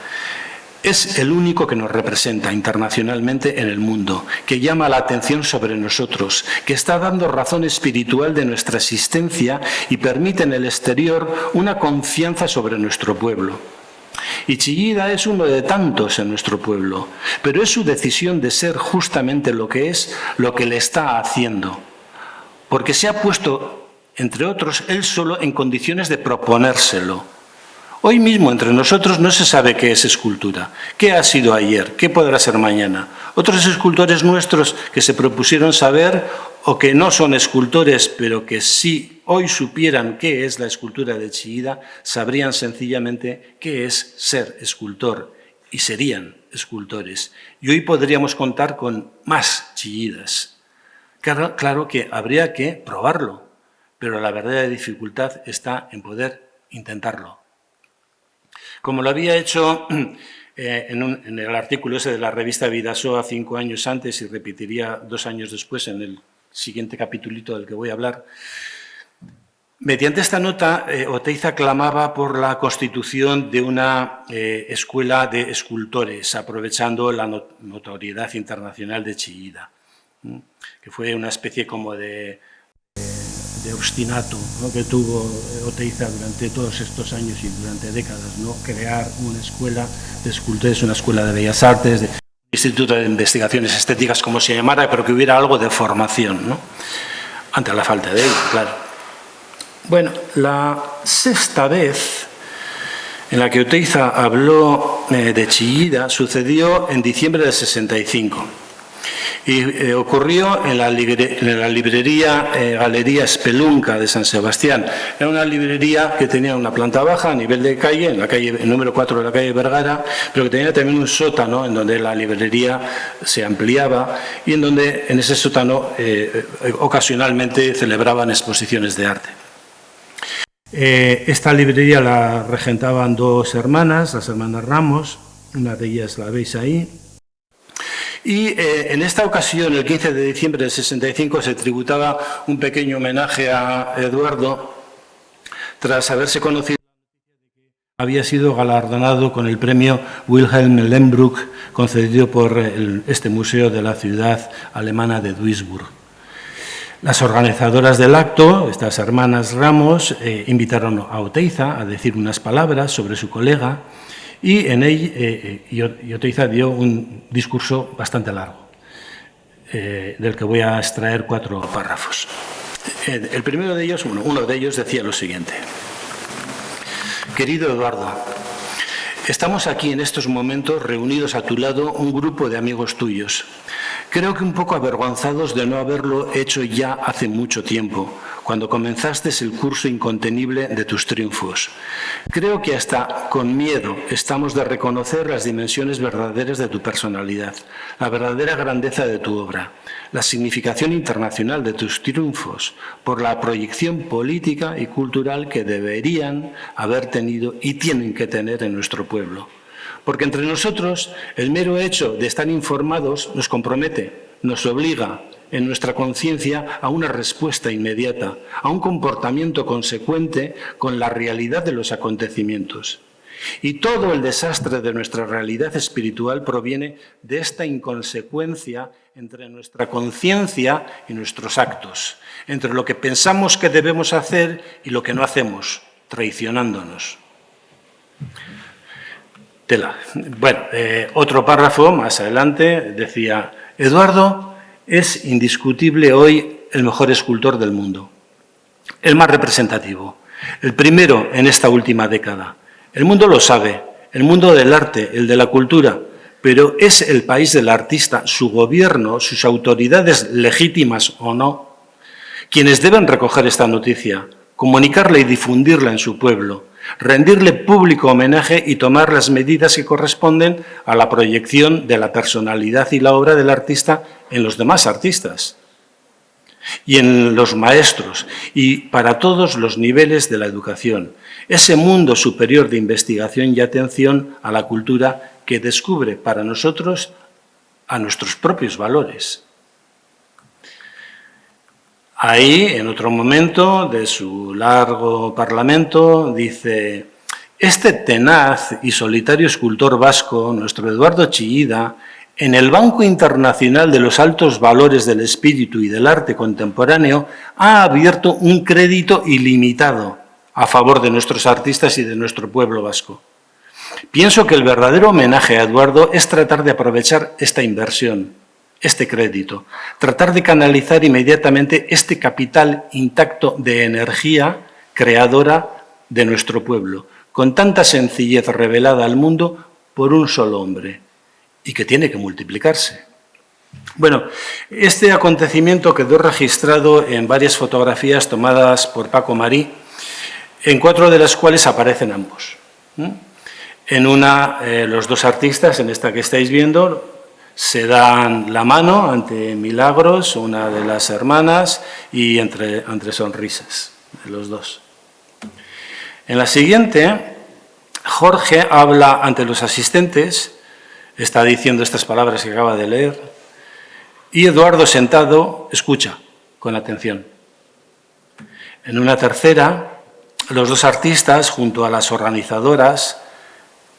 Es el único que nos representa internacionalmente en el mundo, que llama la atención sobre nosotros, que está dando razón espiritual de nuestra existencia y permite en el exterior una confianza sobre nuestro pueblo. Y Chillida es uno de tantos en nuestro pueblo, pero es su decisión de ser justamente lo que es, lo que le está haciendo, porque se ha puesto, entre otros, él solo en condiciones de proponérselo. Hoy mismo entre nosotros no se sabe qué es escultura, qué ha sido ayer, qué podrá ser mañana. Otros escultores nuestros que se propusieron saber o que no son escultores, pero que si hoy supieran qué es la escultura de Chillida, sabrían sencillamente qué es ser escultor y serían escultores. Y hoy podríamos contar con más Chillidas. Claro que habría que probarlo, pero la verdadera dificultad está en poder intentarlo. Como lo había hecho en el artículo ese de la revista Vidasoa 5 años antes y repetiría 2 años después en el siguiente capitulito del que voy a hablar, mediante esta nota, Oteiza clamaba por la constitución de una escuela de escultores, aprovechando la notoriedad internacional de Chillida, que fue una especie como de obstinato, ¿no?, que tuvo Oteiza durante todos estos años y durante décadas, ¿no?, crear una escuela de escultores, una escuela de bellas artes, de instituto de investigaciones estéticas, como se llamara, pero que hubiera algo de formación, ¿no?, ante la falta de ello, claro. Bueno, la sexta vez en la que Oteiza habló de Chillida sucedió en diciembre del 65 y ocurrió en la librería Galería Espelunca de San Sebastián. Era una librería que tenía una planta baja a nivel de calle, en la calle número 4 de la calle Vergara, pero que tenía también un sótano en donde la librería se ampliaba y en donde en ese sótano ocasionalmente celebraban exposiciones de arte. Esta librería la regentaban 2 hermanas, las hermanas Ramos, una de ellas la veis ahí. Y en esta ocasión, el 15 de diciembre del 65, se tributaba un pequeño homenaje a Eduardo tras haberse conocido que había sido galardonado con el premio Wilhelm Lehmbruck, concedido por este museo de la ciudad alemana de Duisburg. Las organizadoras del acto, estas hermanas Ramos, invitaron a Oteiza a decir unas palabras sobre su colega y Oteiza dio un discurso bastante largo, del que voy a extraer 4 párrafos. El primero de ellos, uno de ellos decía lo siguiente: Querido Eduardo, estamos aquí en estos momentos reunidos a tu lado un grupo de amigos tuyos. Creo que un poco avergonzados de no haberlo hecho ya hace mucho tiempo, cuando comenzaste el curso incontenible de tus triunfos. Creo que hasta con miedo estamos de reconocer las dimensiones verdaderas de tu personalidad, la verdadera grandeza de tu obra, la significación internacional de tus triunfos, por la proyección política y cultural que deberían haber tenido y tienen que tener en nuestro pueblo. Porque entre nosotros el mero hecho de estar informados nos compromete, nos obliga en nuestra conciencia a una respuesta inmediata, a un comportamiento consecuente con la realidad de los acontecimientos. Y todo el desastre de nuestra realidad espiritual proviene de esta inconsecuencia entre nuestra conciencia y nuestros actos, entre lo que pensamos que debemos hacer y lo que no hacemos, traicionándonos. Bueno, otro párrafo más adelante decía: Eduardo es indiscutible hoy el mejor escultor del mundo, el más representativo, el primero en esta última década. El mundo lo sabe, el mundo del arte, el de la cultura, pero es el país del artista, su gobierno, sus autoridades legítimas o no, quienes deben recoger esta noticia, comunicarla y difundirla en su pueblo, rendirle público homenaje y tomar las medidas que corresponden a la proyección de la personalidad y la obra del artista en los demás artistas y en los maestros y para todos los niveles de la educación. Ese mundo superior de investigación y atención a la cultura que descubre para nosotros a nuestros propios valores. Ahí, en otro momento de su largo parlamento, dice: este tenaz y solitario escultor vasco, nuestro Eduardo Chillida, en el Banco Internacional de los Altos Valores del Espíritu y del Arte Contemporáneo, ha abierto un crédito ilimitado a favor de nuestros artistas y de nuestro pueblo vasco. Pienso que el verdadero homenaje a Eduardo es tratar de aprovechar esta inversión, este crédito, tratar de canalizar inmediatamente este capital intacto de energía creadora de nuestro pueblo, con tanta sencillez revelada al mundo por un solo hombre, y que tiene que multiplicarse. Bueno, este acontecimiento quedó registrado en varias fotografías tomadas por Paco Marí, en 4 de las cuales aparecen ambos. En una, los 2 artistas, en esta que estáis viendo, se dan la mano ante milagros, una de las hermanas, y entre sonrisas de los 2. En la siguiente Jorge habla ante los asistentes, está diciendo estas palabras que acaba de leer, y Eduardo, sentado, escucha con atención. En una tercera, los dos artistas, junto a las organizadoras,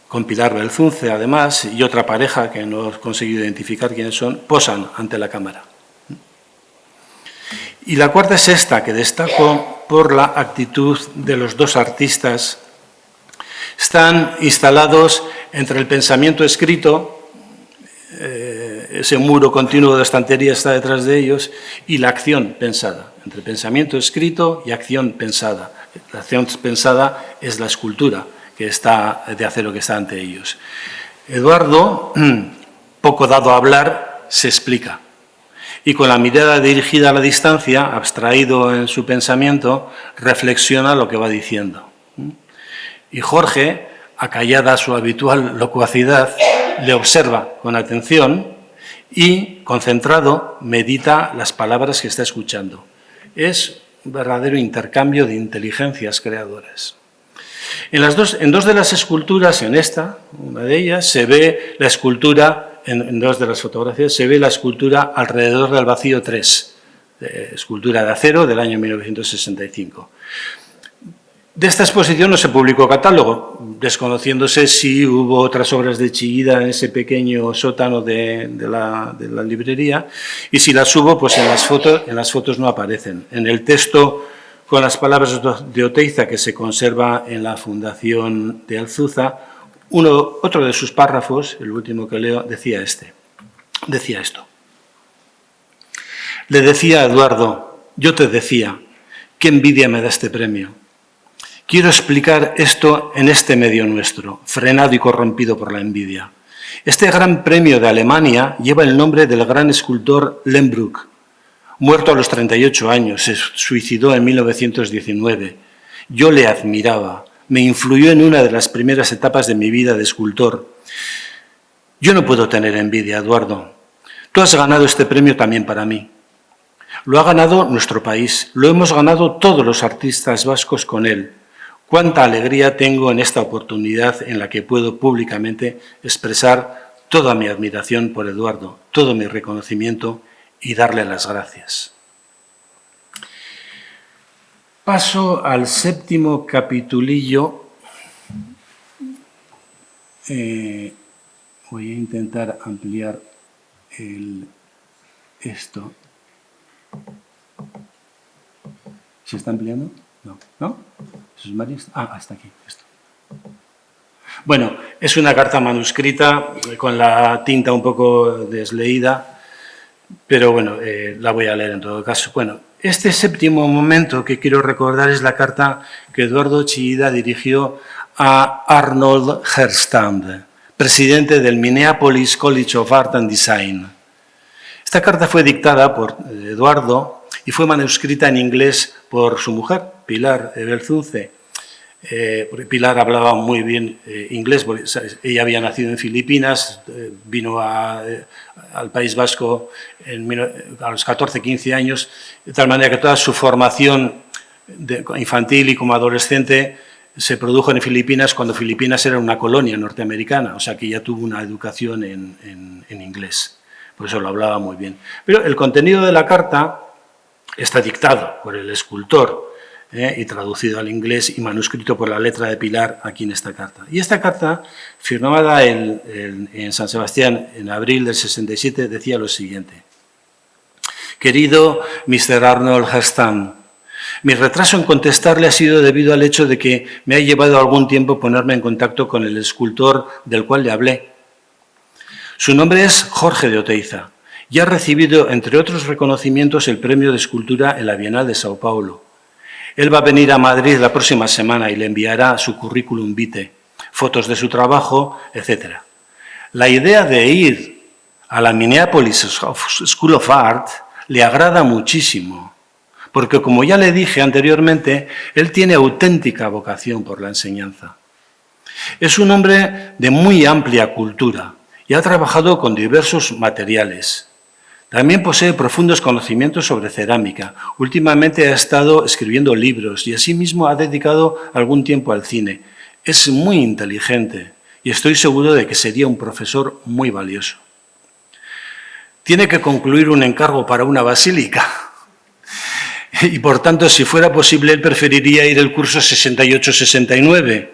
con Pilar Belzunce, además, y otra pareja que no he conseguido identificar quiénes son, posan ante la cámara. Y la cuarta es esta, que destaco por la actitud de los dos artistas. Están instalados entre el pensamiento escrito, ese muro continuo de estantería está detrás de ellos, y la acción pensada, entre pensamiento escrito y acción pensada. La acción pensada es la escultura que está de acero que está ante ellos. Eduardo, poco dado a hablar, se explica. Y con la mirada dirigida a la distancia, abstraído en su pensamiento, reflexiona lo que va diciendo. Y Jorge, acallada su habitual locuacidad, le observa con atención y, concentrado, medita las palabras que está escuchando. Es un verdadero intercambio de inteligencias creadoras. En dos de las esculturas, en esta, una de ellas, se ve la escultura, en dos de las fotografías, se ve la escultura Alrededor del Vacío 3, escultura de acero del año 1965. De esta exposición no se publicó catálogo, desconociéndose si hubo otras obras de Chillida en ese pequeño sótano de la librería, y si las hubo, pues en las fotos no aparecen. En el texto con las palabras de Oteiza que se conserva en la Fundación de Alzuza, otro de sus párrafos, el último que leo, decía esto. Le decía a Eduardo, yo te decía, qué envidia me da este premio. Quiero explicar esto en este medio nuestro, frenado y corrompido por la envidia. Este gran premio de Alemania lleva el nombre del gran escultor Lembrück, muerto a los 38 años, se suicidó en 1919. Yo le admiraba, me influyó en una de las primeras etapas de mi vida de escultor. Yo no puedo tener envidia, Eduardo. Tú has ganado este premio también para mí. Lo ha ganado nuestro país, lo hemos ganado todos los artistas vascos con él. Cuánta alegría tengo en esta oportunidad en la que puedo públicamente expresar toda mi admiración por Eduardo, todo mi reconocimiento y darle las gracias. Paso al séptimo capitulillo. Voy a intentar ampliar esto. ¿Se está ampliando? No. ¿No? ¿Jesús María? Hasta aquí. Esto. Bueno, es una carta manuscrita con la tinta un poco desleída, pero bueno, la voy a leer en todo caso. Bueno, este séptimo momento que quiero recordar es la carta que Eduardo Chillida dirigió a Arnold Gerstam, presidente del Minneapolis College of Art and Design. Esta carta fue dictada por Eduardo y fue manuscrita en inglés por su mujer, Pilar Belzunce. Pilar hablaba muy bien inglés, porque ella había nacido en Filipinas, vino al País Vasco a los 14, 15 años, de tal manera que toda su formación infantil y como adolescente se produjo en Filipinas cuando Filipinas era una colonia norteamericana, o sea que ella tuvo una educación en inglés, por eso lo hablaba muy bien. Pero el contenido de la carta está dictado por el escultor y traducido al inglés y manuscrito por la letra de Pilar aquí en esta carta. Y esta carta, firmada en San Sebastián en abril del 67, decía lo siguiente. Querido Mr. Arnold Gerstam, mi retraso en contestarle ha sido debido al hecho de que me ha llevado algún tiempo ponerme en contacto con el escultor del cual le hablé. Su nombre es Jorge de Oteiza y ha recibido, entre otros reconocimientos, el premio de escultura en la Bienal de Sao Paulo. Él va a venir a Madrid la próxima semana y le enviará su currículum vitae, fotos de su trabajo, etc. La idea de ir a la Minneapolis School of Art le agrada muchísimo, porque como ya le dije anteriormente, él tiene auténtica vocación por la enseñanza. Es un hombre de muy amplia cultura y ha trabajado con diversos materiales. También posee profundos conocimientos sobre cerámica. Últimamente ha estado escribiendo libros y asimismo ha dedicado algún tiempo al cine. es muy inteligente y estoy seguro de que sería un profesor muy valioso. Tiene que concluir un encargo para una basílica y, por tanto, si fuera posible, él preferiría ir el curso 68-69.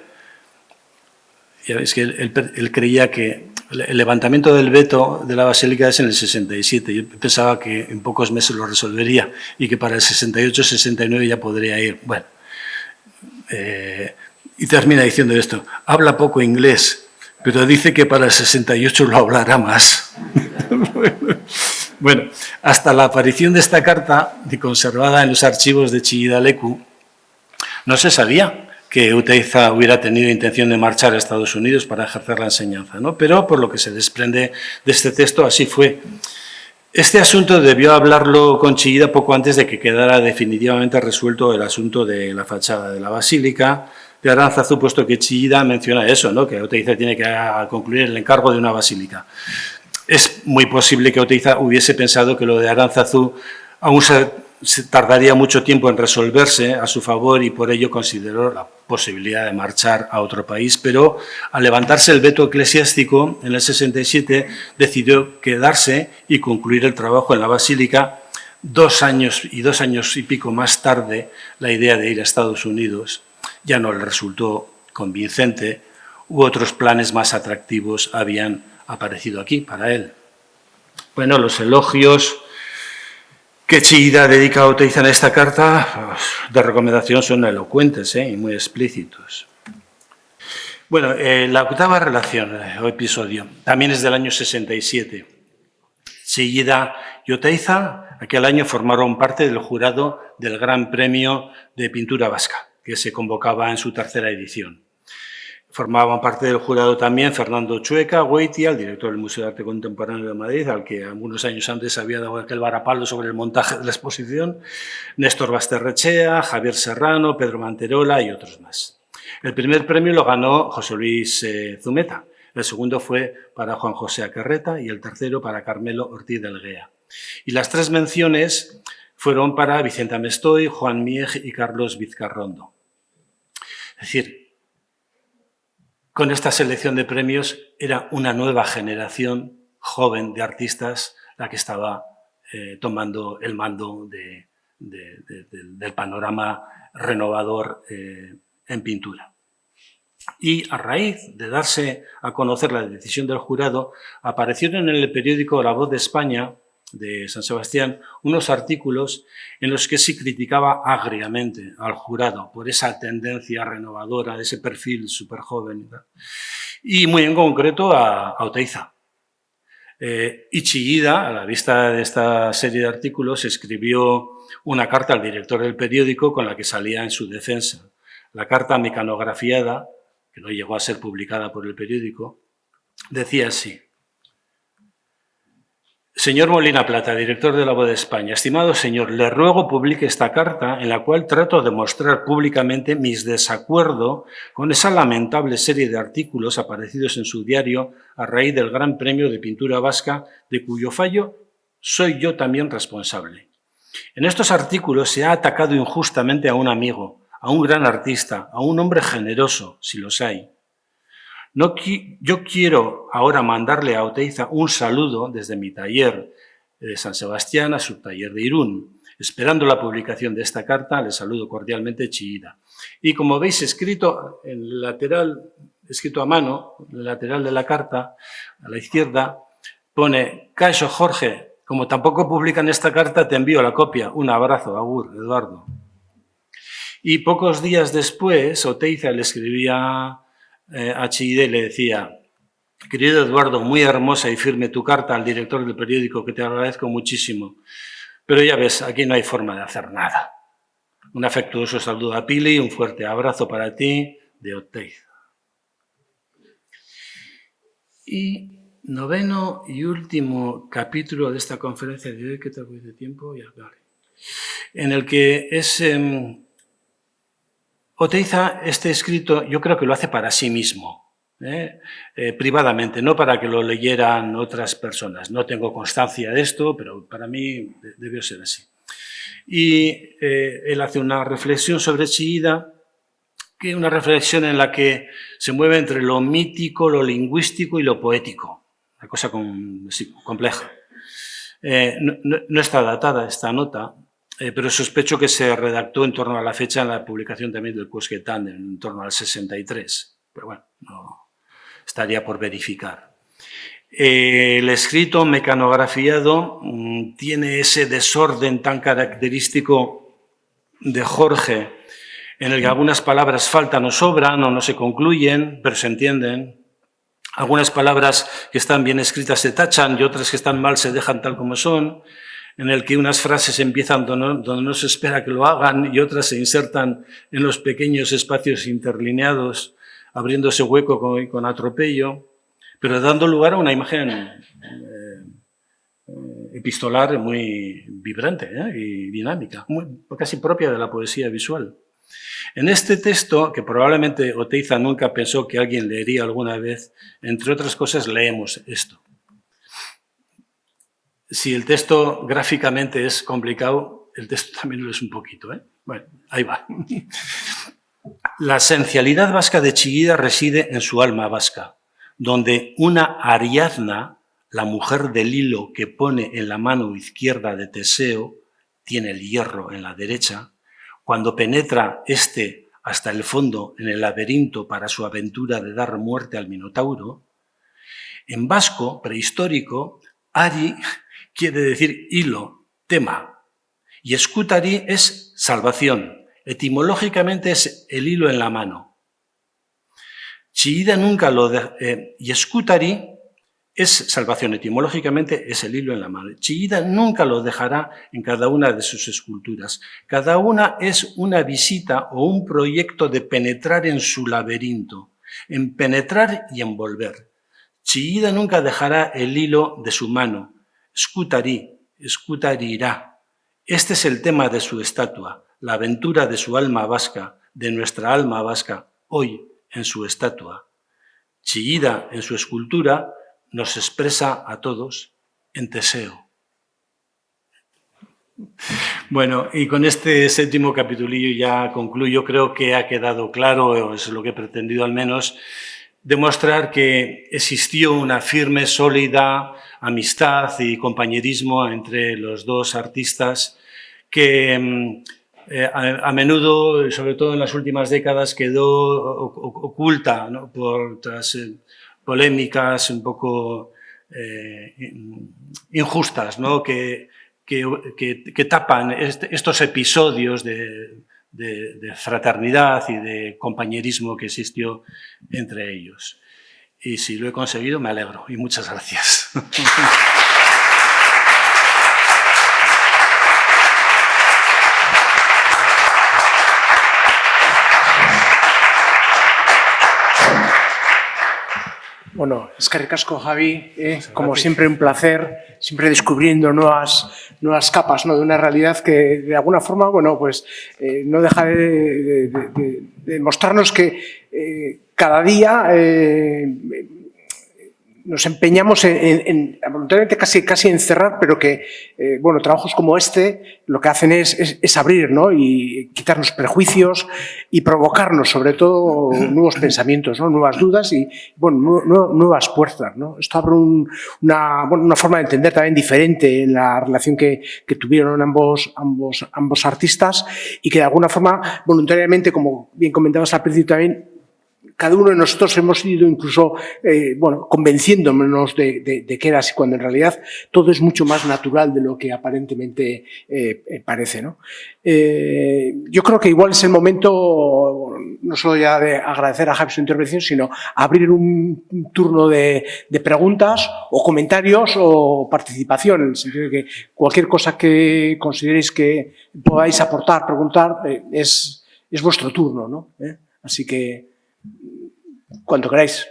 Ya veis que él creía que el levantamiento del veto de la basílica es en el 67. Yo pensaba que en pocos meses lo resolvería y que para el 68-69 ya podría ir. Bueno, y termina diciendo esto: habla poco inglés, pero dice que para el 68 lo hablará más. Bueno, hasta la aparición de esta carta, conservada en los archivos de Chillida Leku, no se sabía que Oteiza hubiera tenido intención de marchar a Estados Unidos para ejercer la enseñanza, ¿no? Pero por lo que se desprende de este texto, así fue. Este asunto debió hablarlo con Chillida poco antes de que quedara definitivamente resuelto el asunto de la fachada de la basílica de Aránzazu, puesto que Chillida menciona eso, ¿no? Que Oteiza tiene que concluir el encargo de una basílica. Es muy posible que Oteiza hubiese pensado que lo de Aránzazu aún se tardaría mucho tiempo en resolverse a su favor y por ello consideró la posibilidad de marchar a otro país, pero al levantarse el veto eclesiástico en el 67 decidió quedarse y concluir el trabajo en la basílica. 2 años y pico más tarde, la idea de ir a Estados Unidos ya no le resultó convincente, u otros planes más atractivos habían aparecido aquí para él. Bueno, los elogios que Chillida dedica a Oteiza en esta carta de recomendación son elocuentes y muy explícitos. Bueno, la octava relación o episodio también es del año 67. Chillida y Oteiza aquel año formaron parte del jurado del Gran Premio de Pintura Vasca, que se convocaba en su 3ª edición. Formaban parte del jurado también Fernando Chueca Goitia, el director del Museo de Arte Contemporáneo de Madrid, al que algunos años antes había dado aquel varapalo sobre el montaje de la exposición, Néstor Basterrechea, Javier Serrano, Pedro Manterola y otros más. El primer premio lo ganó José Luis Zumeta, el segundo fue para Juan José Acarreta y el tercero para Carmelo Ortiz del Guea. Y las 3 menciones fueron para Vicente Amestoy, Juan Mieg y Carlos Vizcarrondo. Es decir, con esta selección de premios era una nueva generación joven de artistas la que estaba tomando el mando del panorama renovador en pintura. Y a raíz de darse a conocer la decisión del jurado, aparecieron en el periódico La Voz de España, de San Sebastián, unos artículos en los que se criticaba agriamente al jurado por esa tendencia renovadora, ese perfil súper joven, y muy en concreto a Oteiza. Y Chillida, a la vista de esta serie de artículos, escribió una carta al director del periódico con la que salía en su defensa. La carta mecanografiada, que no llegó a ser publicada por el periódico, decía así: Señor Molina Plata, director de La Voz de España, estimado señor, le ruego publique esta carta en la cual trato de mostrar públicamente mi desacuerdo con esa lamentable serie de artículos aparecidos en su diario a raíz del Gran Premio de Pintura Vasca, de cuyo fallo soy yo también responsable. En estos artículos se ha atacado injustamente a un amigo, a un gran artista, a un hombre generoso, si los hay. Yo quiero ahora mandarle a Oteiza un saludo desde mi taller de San Sebastián a su taller de Irún. Esperando la publicación de esta carta, le saludo cordialmente, Chillida. Y como veis, escrito en el lateral, escrito a mano, en el lateral de la carta, a la izquierda, pone: Caixo Jorge, como tampoco publican esta carta, te envío la copia. Un abrazo, agur, Eduardo. Y pocos días después, Oteiza le escribía a Chillida y le decía: querido Eduardo, muy hermosa y firme tu carta al director del periódico, que te agradezco muchísimo, pero ya ves, aquí no hay forma de hacer nada. Un afectuoso saludo a Pili, un fuerte abrazo para ti, de Oteiza. Y 9º y último capítulo de esta conferencia de hoy, ¿qué tal voy de tiempo? Ya, vale. En el que es Oteiza, este escrito, yo creo que lo hace para sí mismo, privadamente, no para que lo leyeran otras personas. No tengo constancia de esto, pero para mí debió ser así. Y él hace una reflexión sobre Chillida una reflexión en la que se mueve entre lo mítico, lo lingüístico y lo poético. Una cosa compleja. No está datada esta nota, pero sospecho que se redactó en torno a la fecha en la publicación también del Quosquetán, en torno al 63. Pero bueno, no estaría por verificar. El escrito mecanografiado tiene ese desorden tan característico de Jorge, en el que algunas palabras faltan o sobran o no se concluyen, pero se entienden. Algunas palabras que están bien escritas se tachan y otras que están mal se dejan tal como son, en el que unas frases empiezan donde no se espera que lo hagan y otras se insertan en los pequeños espacios interlineados, abriéndose hueco con atropello, pero dando lugar a una imagen epistolar muy vibrante y dinámica, casi propia de la poesía visual. En este texto, que probablemente Oteiza nunca pensó que alguien leería alguna vez, entre otras cosas leemos esto. Si el texto gráficamente es complicado, el texto también lo es un poquito. Bueno, ahí va. La esencialidad vasca de Chillida reside en su alma vasca, donde una Ariadna, la mujer del hilo que pone en la mano izquierda de Teseo, tiene el hierro en la derecha, cuando penetra hasta el fondo en el laberinto para su aventura de dar muerte al Minotauro, en vasco prehistórico, Ari quiere decir hilo, tema, y escutari es salvación, etimológicamente es el hilo en la mano. Chillida nunca y escutari es salvación, etimológicamente es el hilo en la mano. Chillida nunca lo dejará en cada una de sus esculturas. Cada una es una visita o un proyecto de penetrar en su laberinto, en penetrar y envolver. Chillida nunca dejará el hilo de su mano. Escutarirá. Este es el tema de su estatua, la aventura de su alma vasca, de nuestra alma vasca, hoy en su estatua. Chillida en su escultura nos expresa a todos en Teseo. Bueno, y con este séptimo capitulillo ya concluyo. Creo que ha quedado claro, o es lo que he pretendido al menos, demostrar que existió una firme, sólida amistad y compañerismo entre los dos artistas que a menudo, sobre todo en las últimas décadas, quedó oculta, ¿no?, por otras polémicas un poco injustas, ¿no?, que tapan estos episodios de fraternidad y de compañerismo que existió entre ellos. Y si lo he conseguido, me alegro. Y muchas gracias. Bueno, eskerrik asko, Javi, como siempre un placer, siempre descubriendo nuevas capas, ¿no?, de una realidad que de alguna forma, bueno, pues no deja de mostrarnos que cada día nos empeñamos voluntariamente casi en cerrar, pero que, bueno, trabajos como este lo que hacen es abrir, ¿no?, y quitarnos prejuicios y provocarnos, sobre todo, nuevos pensamientos, ¿no?, nuevas dudas y, bueno, nuevas puertas, ¿no? Esto abre una forma de entender también diferente en la relación que tuvieron ambos artistas y que, de alguna forma, voluntariamente, como bien comentabas al principio también, cada uno de nosotros hemos ido incluso, bueno, convenciéndonos de que era así, cuando en realidad todo es mucho más natural de lo que aparentemente parece, ¿no? Yo creo que igual es el momento, no solo ya de agradecer a Javi su intervención, sino abrir un turno de preguntas o comentarios o participación, en el sentido de que cualquier cosa que consideréis que podáis aportar, preguntar, es vuestro turno, ¿no? Así que cuando queráis.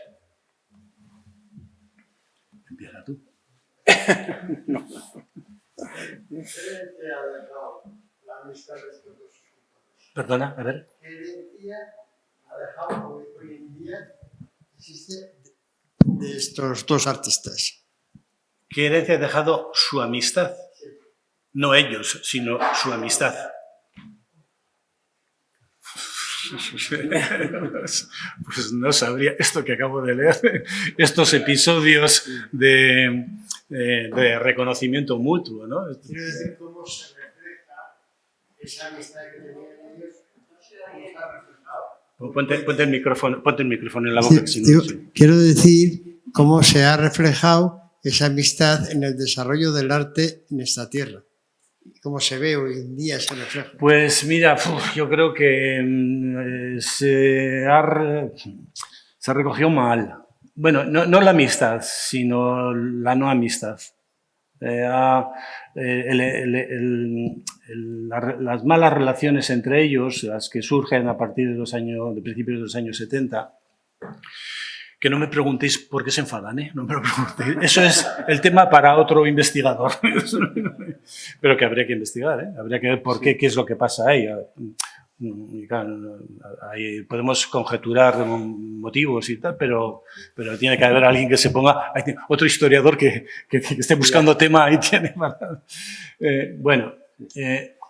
Empieza tú. No. Perdona, a ver. ¿Qué herencia ha dejado hoy en día existe de estos dos artistas? ¿Qué herencia ha dejado su amistad? No ellos, sino su amistad. Pues no sabría esto que acabo de leer, estos episodios de reconocimiento mutuo, ¿no? Quiero decir cómo se refleja esa amistad que tenían ellos, cómo está reflejado. Ponte el micrófono en la boca. Sí, que si digo, no, sí. quiero decir cómo se ha reflejado esa amistad en el desarrollo del arte en esta tierra. ¿Cómo se ve hoy en día ese reflejo? Pues mira, yo creo que se ha recogido mal. Bueno, no la amistad, sino la no amistad. Las malas relaciones entre ellos, las que surgen a partir de principios de los años 70, que no me preguntéis por qué se enfadan, ¿eh? No me lo preguntéis. Eso es el tema para otro investigador. Pero que habría que investigar, ¿eh? Habría que ver por qué es lo que pasa ahí. Y claro, ahí podemos conjeturar motivos y tal, pero tiene que haber alguien que se ponga, otro historiador que esté buscando tema y tiene. Bueno,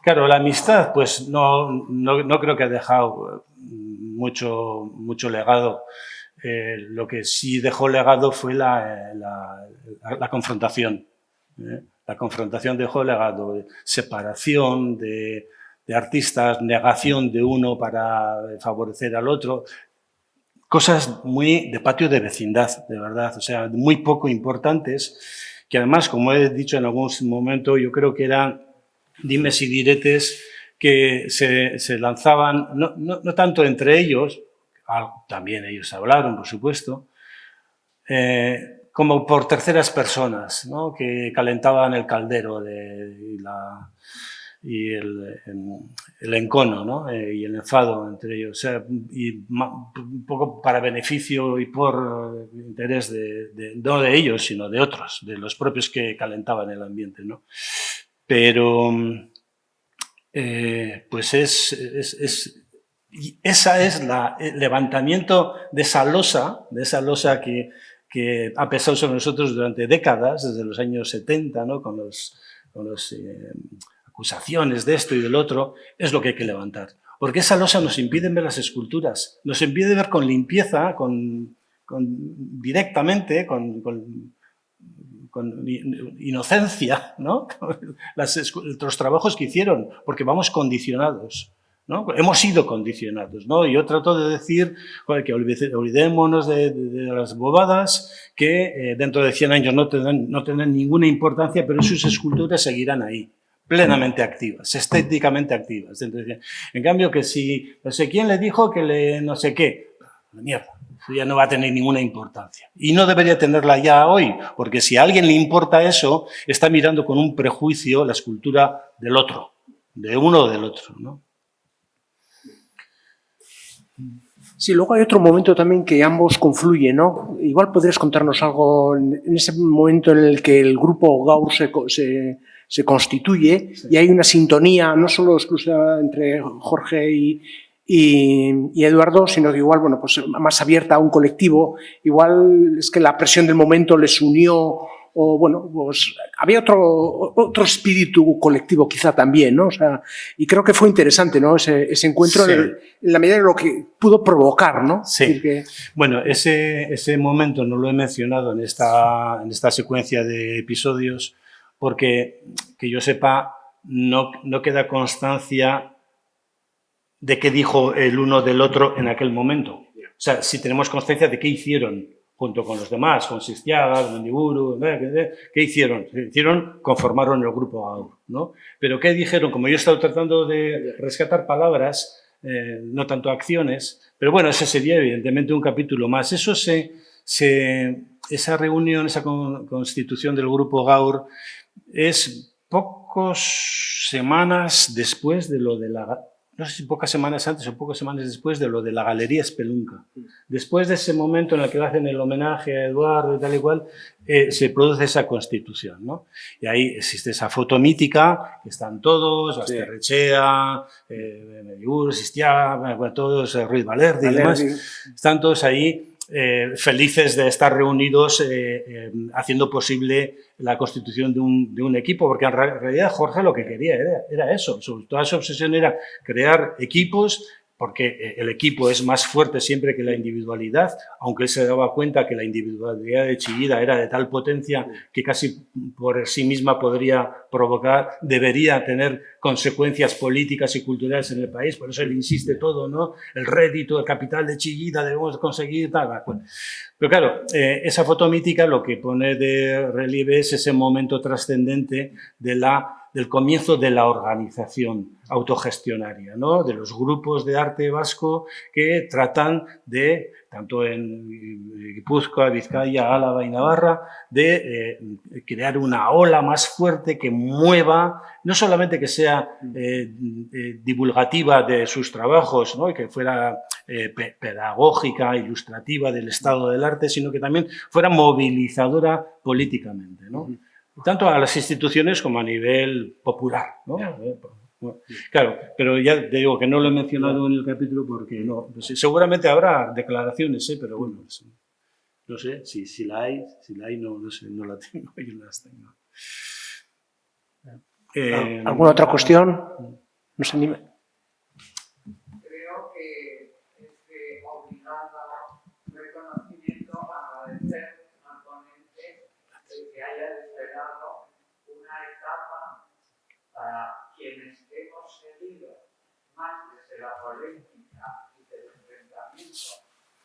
claro, la amistad, pues no creo que ha dejado mucho legado. Lo que sí dejó legado fue la confrontación. La confrontación dejó legado de separación de artistas, negación de uno para favorecer al otro. Cosas muy de patio de vecindad, de verdad, o sea, muy poco importantes, que además, como he dicho en algún momento, yo creo que eran dimes y diretes que se lanzaban, no tanto entre ellos, también ellos hablaron, por supuesto, como por terceras personas, ¿no? Que calentaban el caldero y el encono, ¿no? Y el enfado entre ellos, o sea, y un poco para beneficio y por interés no de ellos, sino de otros, de los propios que calentaban el ambiente, ¿no? Pero pues esa es el levantamiento de esa losa que ha pesado sobre nosotros durante décadas, desde los años 70, ¿no? con los acusaciones de esto y del otro, es lo que hay que levantar. Porque esa losa nos impide ver las esculturas, nos impide ver con limpieza, directamente, con inocencia, ¿no? Los trabajos que hicieron, porque vamos condicionados, ¿no? Hemos sido condicionados, ¿no? Yo trato de decir, joder, que olvidémonos de las bobadas que dentro de 100 años no tendrán ninguna importancia, pero sus esculturas seguirán ahí, plenamente activas, estéticamente activas. En cambio, que si no sé quién le dijo que no sé qué, mierda. Ya no va a tener ninguna importancia. Y no debería tenerla ya hoy, porque si a alguien le importa eso, está mirando con un prejuicio la escultura del otro, de uno o del otro, ¿no? Sí, luego hay otro momento también que ambos confluyen, ¿no? Igual podrías contarnos algo en ese momento en el que el grupo Gaur se constituye, sí, y hay una sintonía, no solo exclusiva entre Jorge y Eduardo, sino que igual, bueno, pues más abierta a un colectivo, igual es que la presión del momento les unió, o bueno, pues había otro espíritu colectivo quizá también, ¿no? O sea, y creo que fue interesante, ¿no? Ese encuentro, sí, en la medida de lo que pudo provocar, ¿no? Sí. Bueno, ese momento no lo he mencionado en esta secuencia de episodios porque, que yo sepa, no queda constancia de qué dijo el uno del otro en aquel momento. O sea, si tenemos constancia de qué hicieron junto con los demás, con Sistiaga, Mendiburu, ¿qué hicieron? Conformaron el grupo Gaur, ¿no? Pero ¿qué dijeron? Como yo he estado tratando de rescatar palabras, no tanto acciones, pero bueno, ese sería evidentemente un capítulo más. Esa reunión, esa constitución del grupo Gaur es pocas semanas después de lo de no sé si pocas semanas antes o pocas semanas después de lo de la Galería Espelunca. Después de ese momento en el que hacen el homenaje a Eduardo y tal y cual, se produce esa constitución, ¿no? Y ahí existe esa foto mítica, que están todos, Asterrechea, Mendiburu, Sistiaga, bueno, todos, Ruiz Valerdi y demás, están todos ahí felices de estar reunidos haciendo posible la constitución de un equipo, porque en realidad Jorge lo que quería era eso, toda su obsesión era crear equipos porque el equipo es más fuerte siempre que la individualidad, aunque él se daba cuenta que la individualidad de Chillida era de tal potencia que casi por sí misma podría provocar, debería tener consecuencias políticas y culturales en el país, por eso él insiste todo, ¿no? El rédito, el capital de Chillida, debemos conseguir tal. Bueno. Pero claro, esa foto mítica lo que pone de relieve es ese momento trascendente del comienzo de la organización autogestionaria, ¿no? De los grupos de arte vasco que tratan de, tanto en Guipúzcoa, Vizcaya, Álava y Navarra, de crear una ola más fuerte que mueva, no solamente que sea divulgativa de sus trabajos, ¿no? Y que fuera pedagógica, ilustrativa del estado del arte, sino que también fuera movilizadora políticamente, ¿no? Tanto a las instituciones como a nivel popular, ¿no? Claro, pero ya te digo que no lo he mencionado en el capítulo porque no, pues seguramente habrá declaraciones, pero bueno, no sé, si la hay no sé, no la tengo, yo no las tengo. ¿Alguna otra cuestión? ¿No se anime? Creo que este obligado reconocimiento agradecer al ponente el que haya desplegado una etapa para quienes hemos seguido más desde la polémica y del enfrentamiento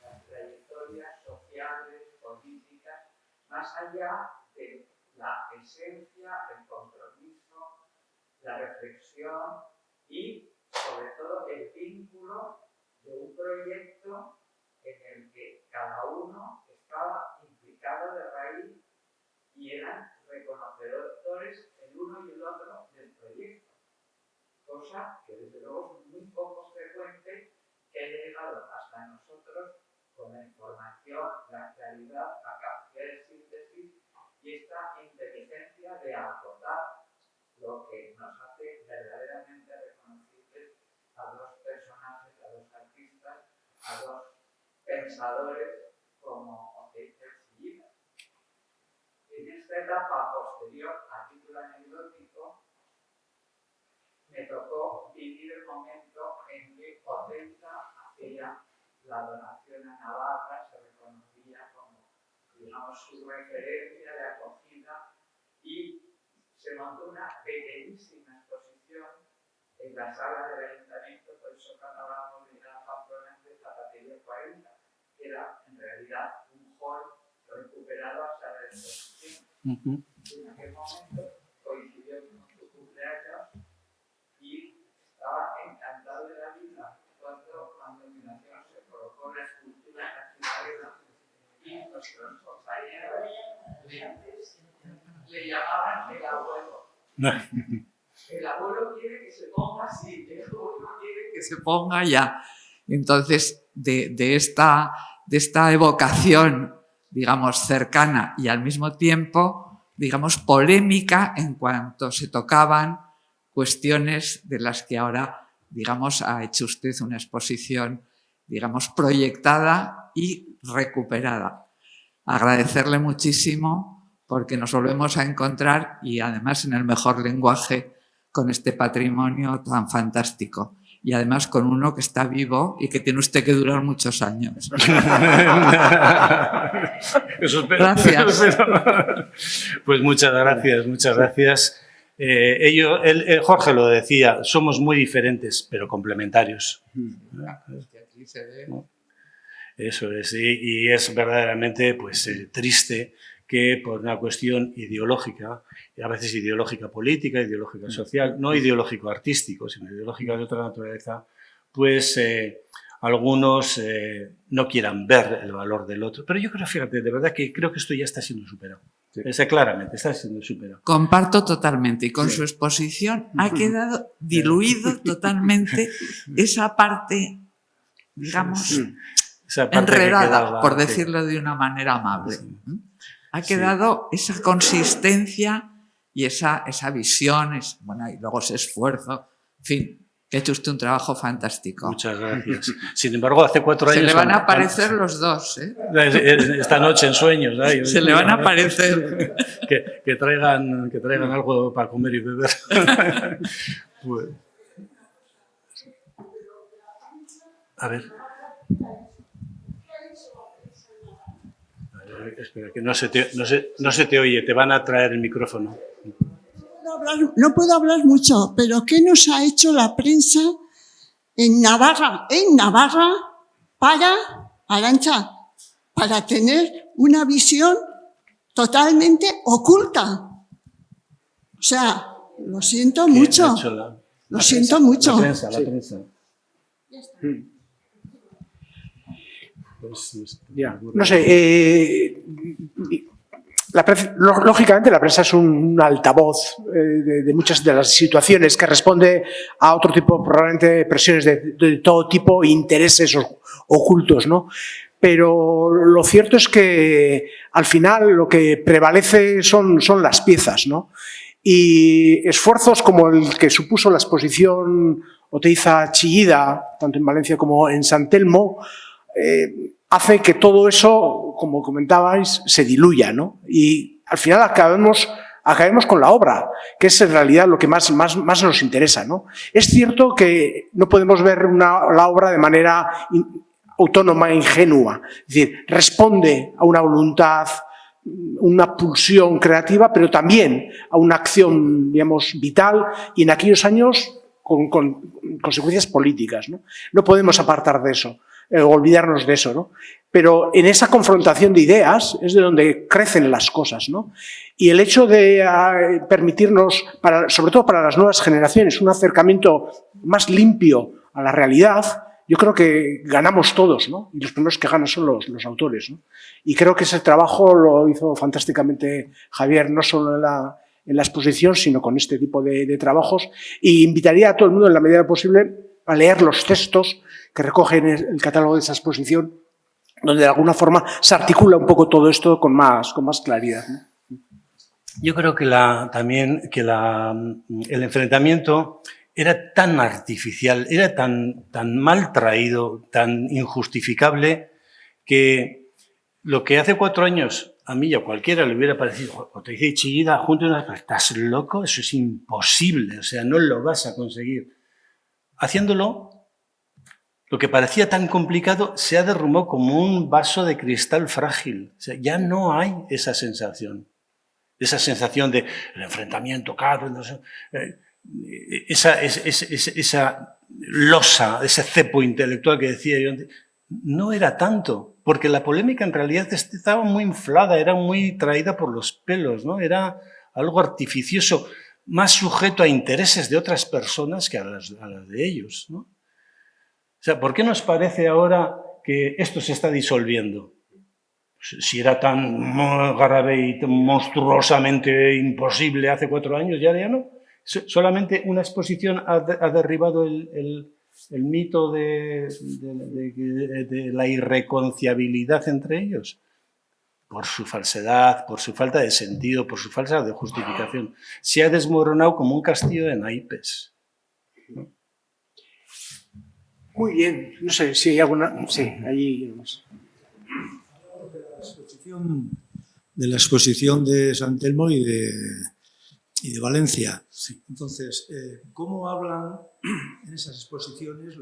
las trayectorias sociales, políticas, más allá de la esencia, el compromiso, la reflexión y sobre todo el vínculo de un proyecto en el que cada uno estaba implicado de raíz y eran reconocedores el uno y el otro del proyecto, cosa que desde luego es muy poco frecuente que haya llegado hasta nosotros con la información, la claridad, la capacidad de síntesis y esta inteligencia de acotar lo que nos hace verdaderamente reconocibles a dos personajes, a dos artistas, a dos pensadores como Oteiza y Chillida. En esta etapa posterior a título anecdótico, me tocó vivir el momento en que Oteiza hacía la donación a Navarra, se reconocía como, digamos, su referencia de acogida y se montó una pequeñísima exposición en la sala del ayuntamiento, por eso cuando hablábamos de la Pamplona de Zapatería 40, que era en realidad un hall recuperado a sala de exposición. En aquel momento coincidió con su cumpleaños y estaba encantado de la vida cuando a continuación se colocó la escultura en la ciudadela y nuestros compañeros le llamaban el abuelo. El abuelo quiere que se ponga así, el abuelo quiere que se ponga ya. Entonces, de esta evocación, digamos, cercana y al mismo tiempo, digamos, polémica en cuanto se tocaban cuestiones de las que ahora, digamos, ha hecho usted una exposición, digamos, proyectada y recuperada. Agradecerle muchísimo porque nos volvemos a encontrar y además en el mejor lenguaje con este patrimonio tan fantástico. Y además con uno que está vivo y que tiene usted que durar muchos años. Eso espero. Gracias. Pues muchas gracias. Jorge lo decía, somos muy diferentes, pero complementarios. Eso es, y es verdaderamente pues, triste que por una cuestión ideológica, y a veces ideológica política, ideológica social, no ideológico artístico, sino ideológica de otra naturaleza, pues algunos no quieran ver el valor del otro. Pero yo creo, fíjate, de verdad que creo que esto ya está siendo superado. Sí. Claramente, está siendo superado. Comparto totalmente, y con su exposición ha quedado diluido totalmente esa parte, digamos, esa parte enredada, por decirlo de una manera amable. Ha quedado esa consistencia y esa visión, bueno, y luego ese esfuerzo, en fin, que ha hecho usted un trabajo fantástico. Muchas gracias. Sin embargo, hace 4 años... Se le van a aparecer los dos, ¿eh? Esta noche en sueños. ¿eh? Se le van a aparecer. Que traigan algo para comer y beber. Pues. A ver. Espera, que no se te oye, te van a traer el micrófono. No puedo hablar mucho, pero ¿qué nos ha hecho la prensa en Navarra, para, Arantxa, para tener una visión totalmente oculta? O sea, lo siento mucho. Lo siento mucho. La prensa. Pues, ya, no sé, lógicamente la prensa es un altavoz de muchas de las situaciones que responde a otro tipo, probablemente, de presiones de todo tipo, intereses ocultos, ¿no? Pero lo cierto es que al final lo que prevalece son las piezas, ¿no? Y esfuerzos como el que supuso la exposición Oteiza-Chillida, tanto en Valencia como en San Telmo, hace que todo eso, como comentabais, se diluya, ¿no? Y al final acabemos con la obra, que es en realidad lo que más nos interesa, ¿no? Es cierto que no podemos ver la obra de manera autónoma e ingenua, es decir, responde a una voluntad, una pulsión creativa, pero también a una acción, digamos, vital, y en aquellos años con consecuencias políticas, ¿no? No podemos apartar de eso, olvidarnos de eso, ¿no? Pero en esa confrontación de ideas es de donde crecen las cosas, ¿no? Y el hecho de permitirnos, sobre todo para las nuevas generaciones, un acercamiento más limpio a la realidad, yo creo que ganamos todos, ¿no? Y los primeros que ganan son los autores, ¿no? Y creo que ese trabajo lo hizo fantásticamente Javier, no solo en la exposición, sino con este tipo de trabajos. Y invitaría a todo el mundo, en la medida posible, a leer los textos que recogen el catálogo de esa exposición, donde de alguna forma se articula un poco todo esto con más claridad, ¿no? Yo creo que el enfrentamiento era tan artificial, era tan mal traído, tan injustificable, que lo que hace 4 años a mí y a cualquiera le hubiera parecido, Oteiza y Chillida juntos, ¿estás loco? Eso es imposible, o sea, no lo vas a conseguir. Haciéndolo, lo que parecía tan complicado se ha derrumbado como un vaso de cristal frágil. O sea, ya no hay esa sensación de el enfrentamiento, claro, no sé, esa losa, ese cepo intelectual que decía yo antes, no era tanto, porque la polémica en realidad estaba muy inflada, era muy traída por los pelos, ¿no? Era algo artificioso, más sujeto a intereses de otras personas que a las de ellos, ¿no? O sea, ¿por qué nos parece ahora que esto se está disolviendo? Si era tan grave y tan monstruosamente imposible hace 4 años, ya no. Solamente una exposición ha derribado el mito de la irreconciliabilidad entre ellos, por su falsedad, por su falta de sentido, por su falta de justificación. Se ha desmoronado como un castillo de naipes, ¿no? Muy bien, no sé si hay alguna... Sí, allí... De la exposición de San Telmo y de Valencia. Sí. Entonces, ¿cómo hablan en esas exposiciones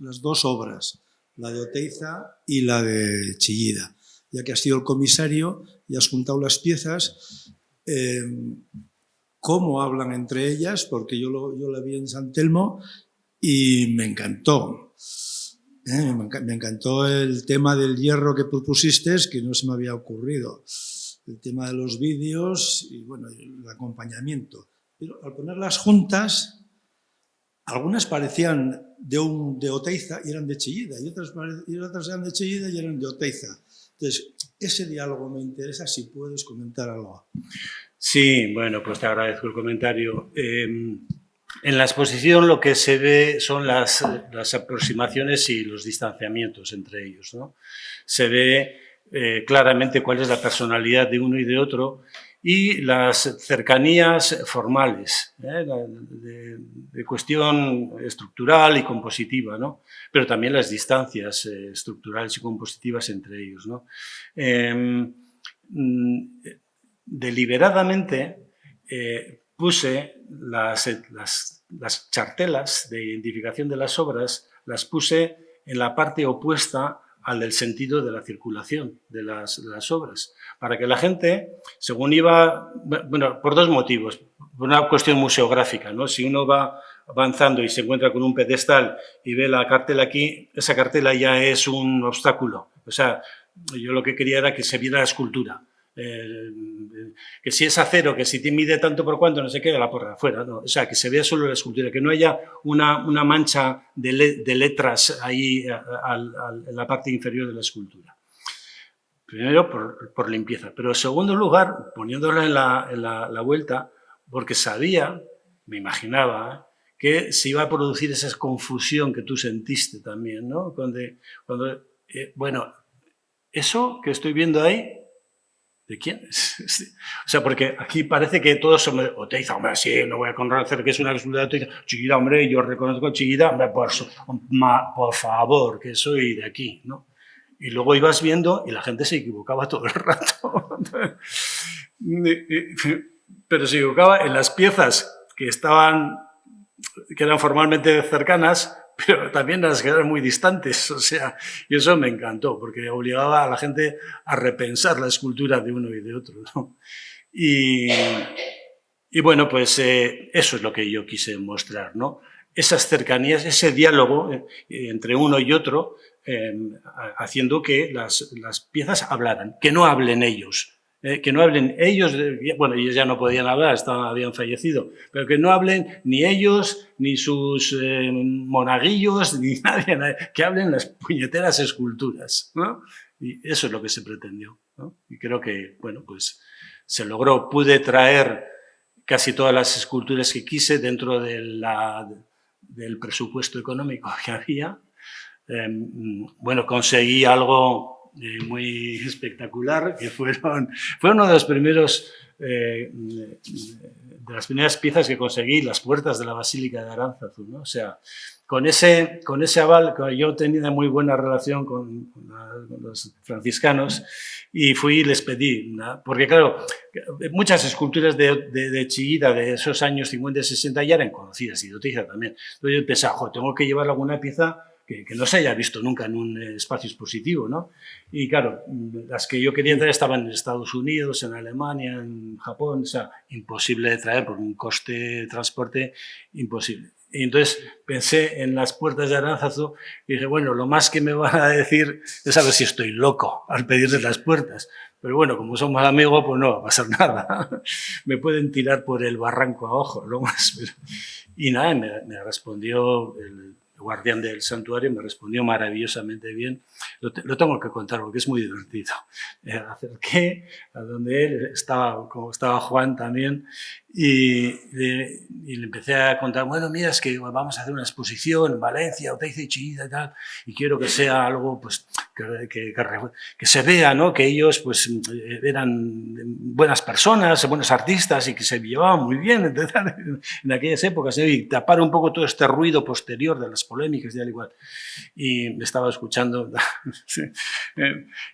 las dos obras, la de Oteiza y la de Chillida? Ya que has sido el comisario y has juntado las piezas, ¿cómo hablan entre ellas? Porque yo la vi en San Telmo y me encantó. Me encantó el tema del hierro que propusiste, que no se me había ocurrido. El tema de los vídeos y, bueno, el acompañamiento. Pero al ponerlas juntas, algunas parecían de Oteiza y eran de Chillida, y otras eran de Chillida y eran de Oteiza. Entonces, ese diálogo me interesa, si puedes comentar algo. Sí, bueno, pues te agradezco el comentario. En la exposición lo que se ve son las aproximaciones y los distanciamientos entre ellos, ¿no? Se ve claramente cuál es la personalidad de uno y de otro y las cercanías formales, de cuestión estructural y compositiva, ¿no? Pero también las distancias estructurales y compositivas entre ellos, ¿no? Deliberadamente puse las chartelas de identificación de las obras, las puse en la parte opuesta al del sentido de la circulación de las obras, para que la gente, según iba, bueno, por dos motivos, por una cuestión museográfica, ¿no? Si uno va avanzando y se encuentra con un pedestal y ve la cartela aquí, esa cartela ya es un obstáculo. O sea, yo lo que quería era que se viera la escultura. Que si es acero, que si te mide tanto por cuanto, no sé qué, la porra afuera, ¿no? O sea, que se vea solo la escultura, que no haya una mancha de letras ahí en la parte inferior de la escultura. Primero, por limpieza, pero en segundo lugar, poniéndola en la vuelta, porque sabía, me imaginaba, que se iba a producir esa confusión que tú sentiste también, ¿no? Bueno, eso que estoy viendo ahí, ¿de quién es? O sea, porque aquí parece que todos somos... O te dice, hombre, sí, no voy a reconocer que es una escultura. Te dice, Chillida, hombre, yo reconozco Chillida, hombre, por favor, que soy de aquí, ¿no? Y luego ibas viendo y la gente se equivocaba todo el rato. Pero se equivocaba en las piezas que eran formalmente cercanas, pero también las que eran muy distantes, o sea, y eso me encantó, porque obligaba a la gente a repensar la escultura de uno y de otro, ¿no? Y bueno, pues eso es lo que yo quise mostrar, ¿no? Esas cercanías, ese diálogo entre uno y otro, haciendo que las piezas hablaran, que no hablen ellos. Que no hablen ellos, bueno, ellos ya no podían hablar, habían fallecido, pero que no hablen ni ellos, ni sus monaguillos, ni nadie, que hablen las puñeteras esculturas, ¿no? Y eso es lo que se pretendió, ¿no? Y creo que, bueno, pues se logró. Pude traer casi todas las esculturas que quise dentro del presupuesto económico que había. Bueno, conseguí algo muy espectacular, que fue uno de los primeros, de las primeras piezas que conseguí, las puertas de la Basílica de Aránzazu, ¿no? O sea, con ese aval, yo tenía muy buena relación con los franciscanos y fui y les pedí, ¿no? Porque claro, muchas esculturas de Chillida de esos años 50 y 60 ya eran conocidas, y de Oteiza también. Entonces yo pensaba, tengo que llevar alguna pieza que no se haya visto nunca en un espacio expositivo, ¿no? Y claro, las que yo quería traer estaban en Estados Unidos, en Alemania, en Japón, o sea, imposible de traer por un coste de transporte imposible. Y entonces pensé en las puertas de Aránzazu y dije, bueno, lo más que me van a decir es a ver si estoy loco al pedirles las puertas. Pero bueno, como somos amigos, pues no va a pasar nada. Me pueden tirar por el barranco a ojo, lo más. Y nada, me respondió el guardián del santuario, me respondió maravillosamente bien. Lo tengo que contar porque es muy divertido. Me acerqué a donde él estaba, como estaba Juan también, y le empecé a contar, bueno, mira, es que vamos a hacer una exposición en Valencia, Oteiza y Chillida y tal, y quiero que sea algo pues, que se vea, ¿no? Que ellos pues, eran buenas personas, buenos artistas y que se llevaban muy bien en aquellas épocas, ¿no? Y tapar un poco todo este ruido posterior de las polémicas y al igual. Y me estaba escuchando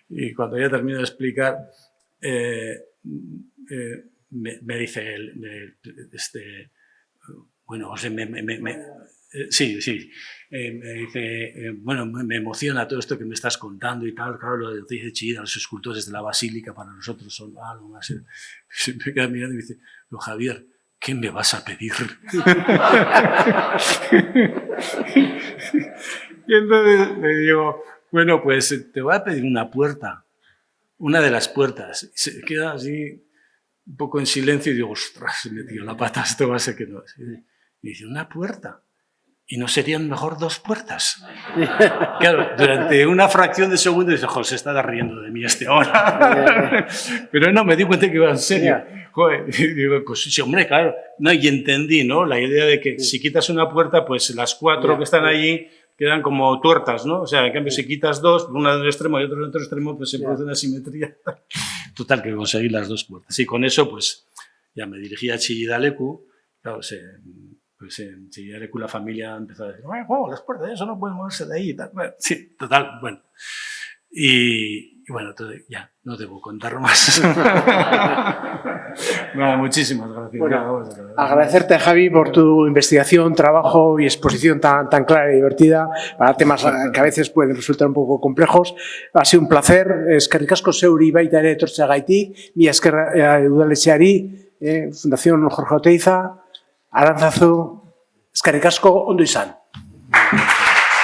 y cuando ya termino de explicar, me dice él, bueno, José, sí, me dice, bueno, me emociona todo esto que me estás contando y tal, claro, lo de Oteiza y Chillida, los escultores de la Basílica para nosotros son algo más. Se me queda mirando y me dice, pero Javier, ¿qué me vas a pedir? Y entonces le digo, bueno, pues te voy a pedir una puerta, una de las puertas. Y se queda así un poco en silencio y digo, ostras, se me dio la pata, esto va a ser que no. Y dice, ¿una puerta? ¿Y no serían mejor dos puertas? Claro, durante una fracción de segundo dice, joder, se está riendo de mí ahora. Pero no, me di cuenta que iba en serio. Joder, y digo, pues sí, hombre, claro. No, y entendí, ¿no? La idea de que si quitas una puerta, pues las cuatro que están allí quedan como tuertas, ¿no? O sea, en cambio, si quitas dos, una de un extremo y otra de otro extremo, pues se produce una simetría. Total, que conseguí las dos puertas. Y con eso, pues, ya me dirigí a Chillida Leku. Claro, pues en Chillida Leku la familia empezó a decir, las puertas, eso no pueden moverse de ahí y tal. Bueno, sí, total, bueno. Y bueno, ya, no debo contar más. Nada, muchísimas gracias. Bueno, agradecerte, Javi, por tu investigación, trabajo y exposición tan clara y divertida para temas que a veces pueden resultar un poco complejos. Ha sido un placer. Eskerrik asko zeuri baita ere etortzeagaitik, mila esker udaletxeari, Fundación Jorge Oteiza, Arantzazu, eskerrik asko, ondo izan.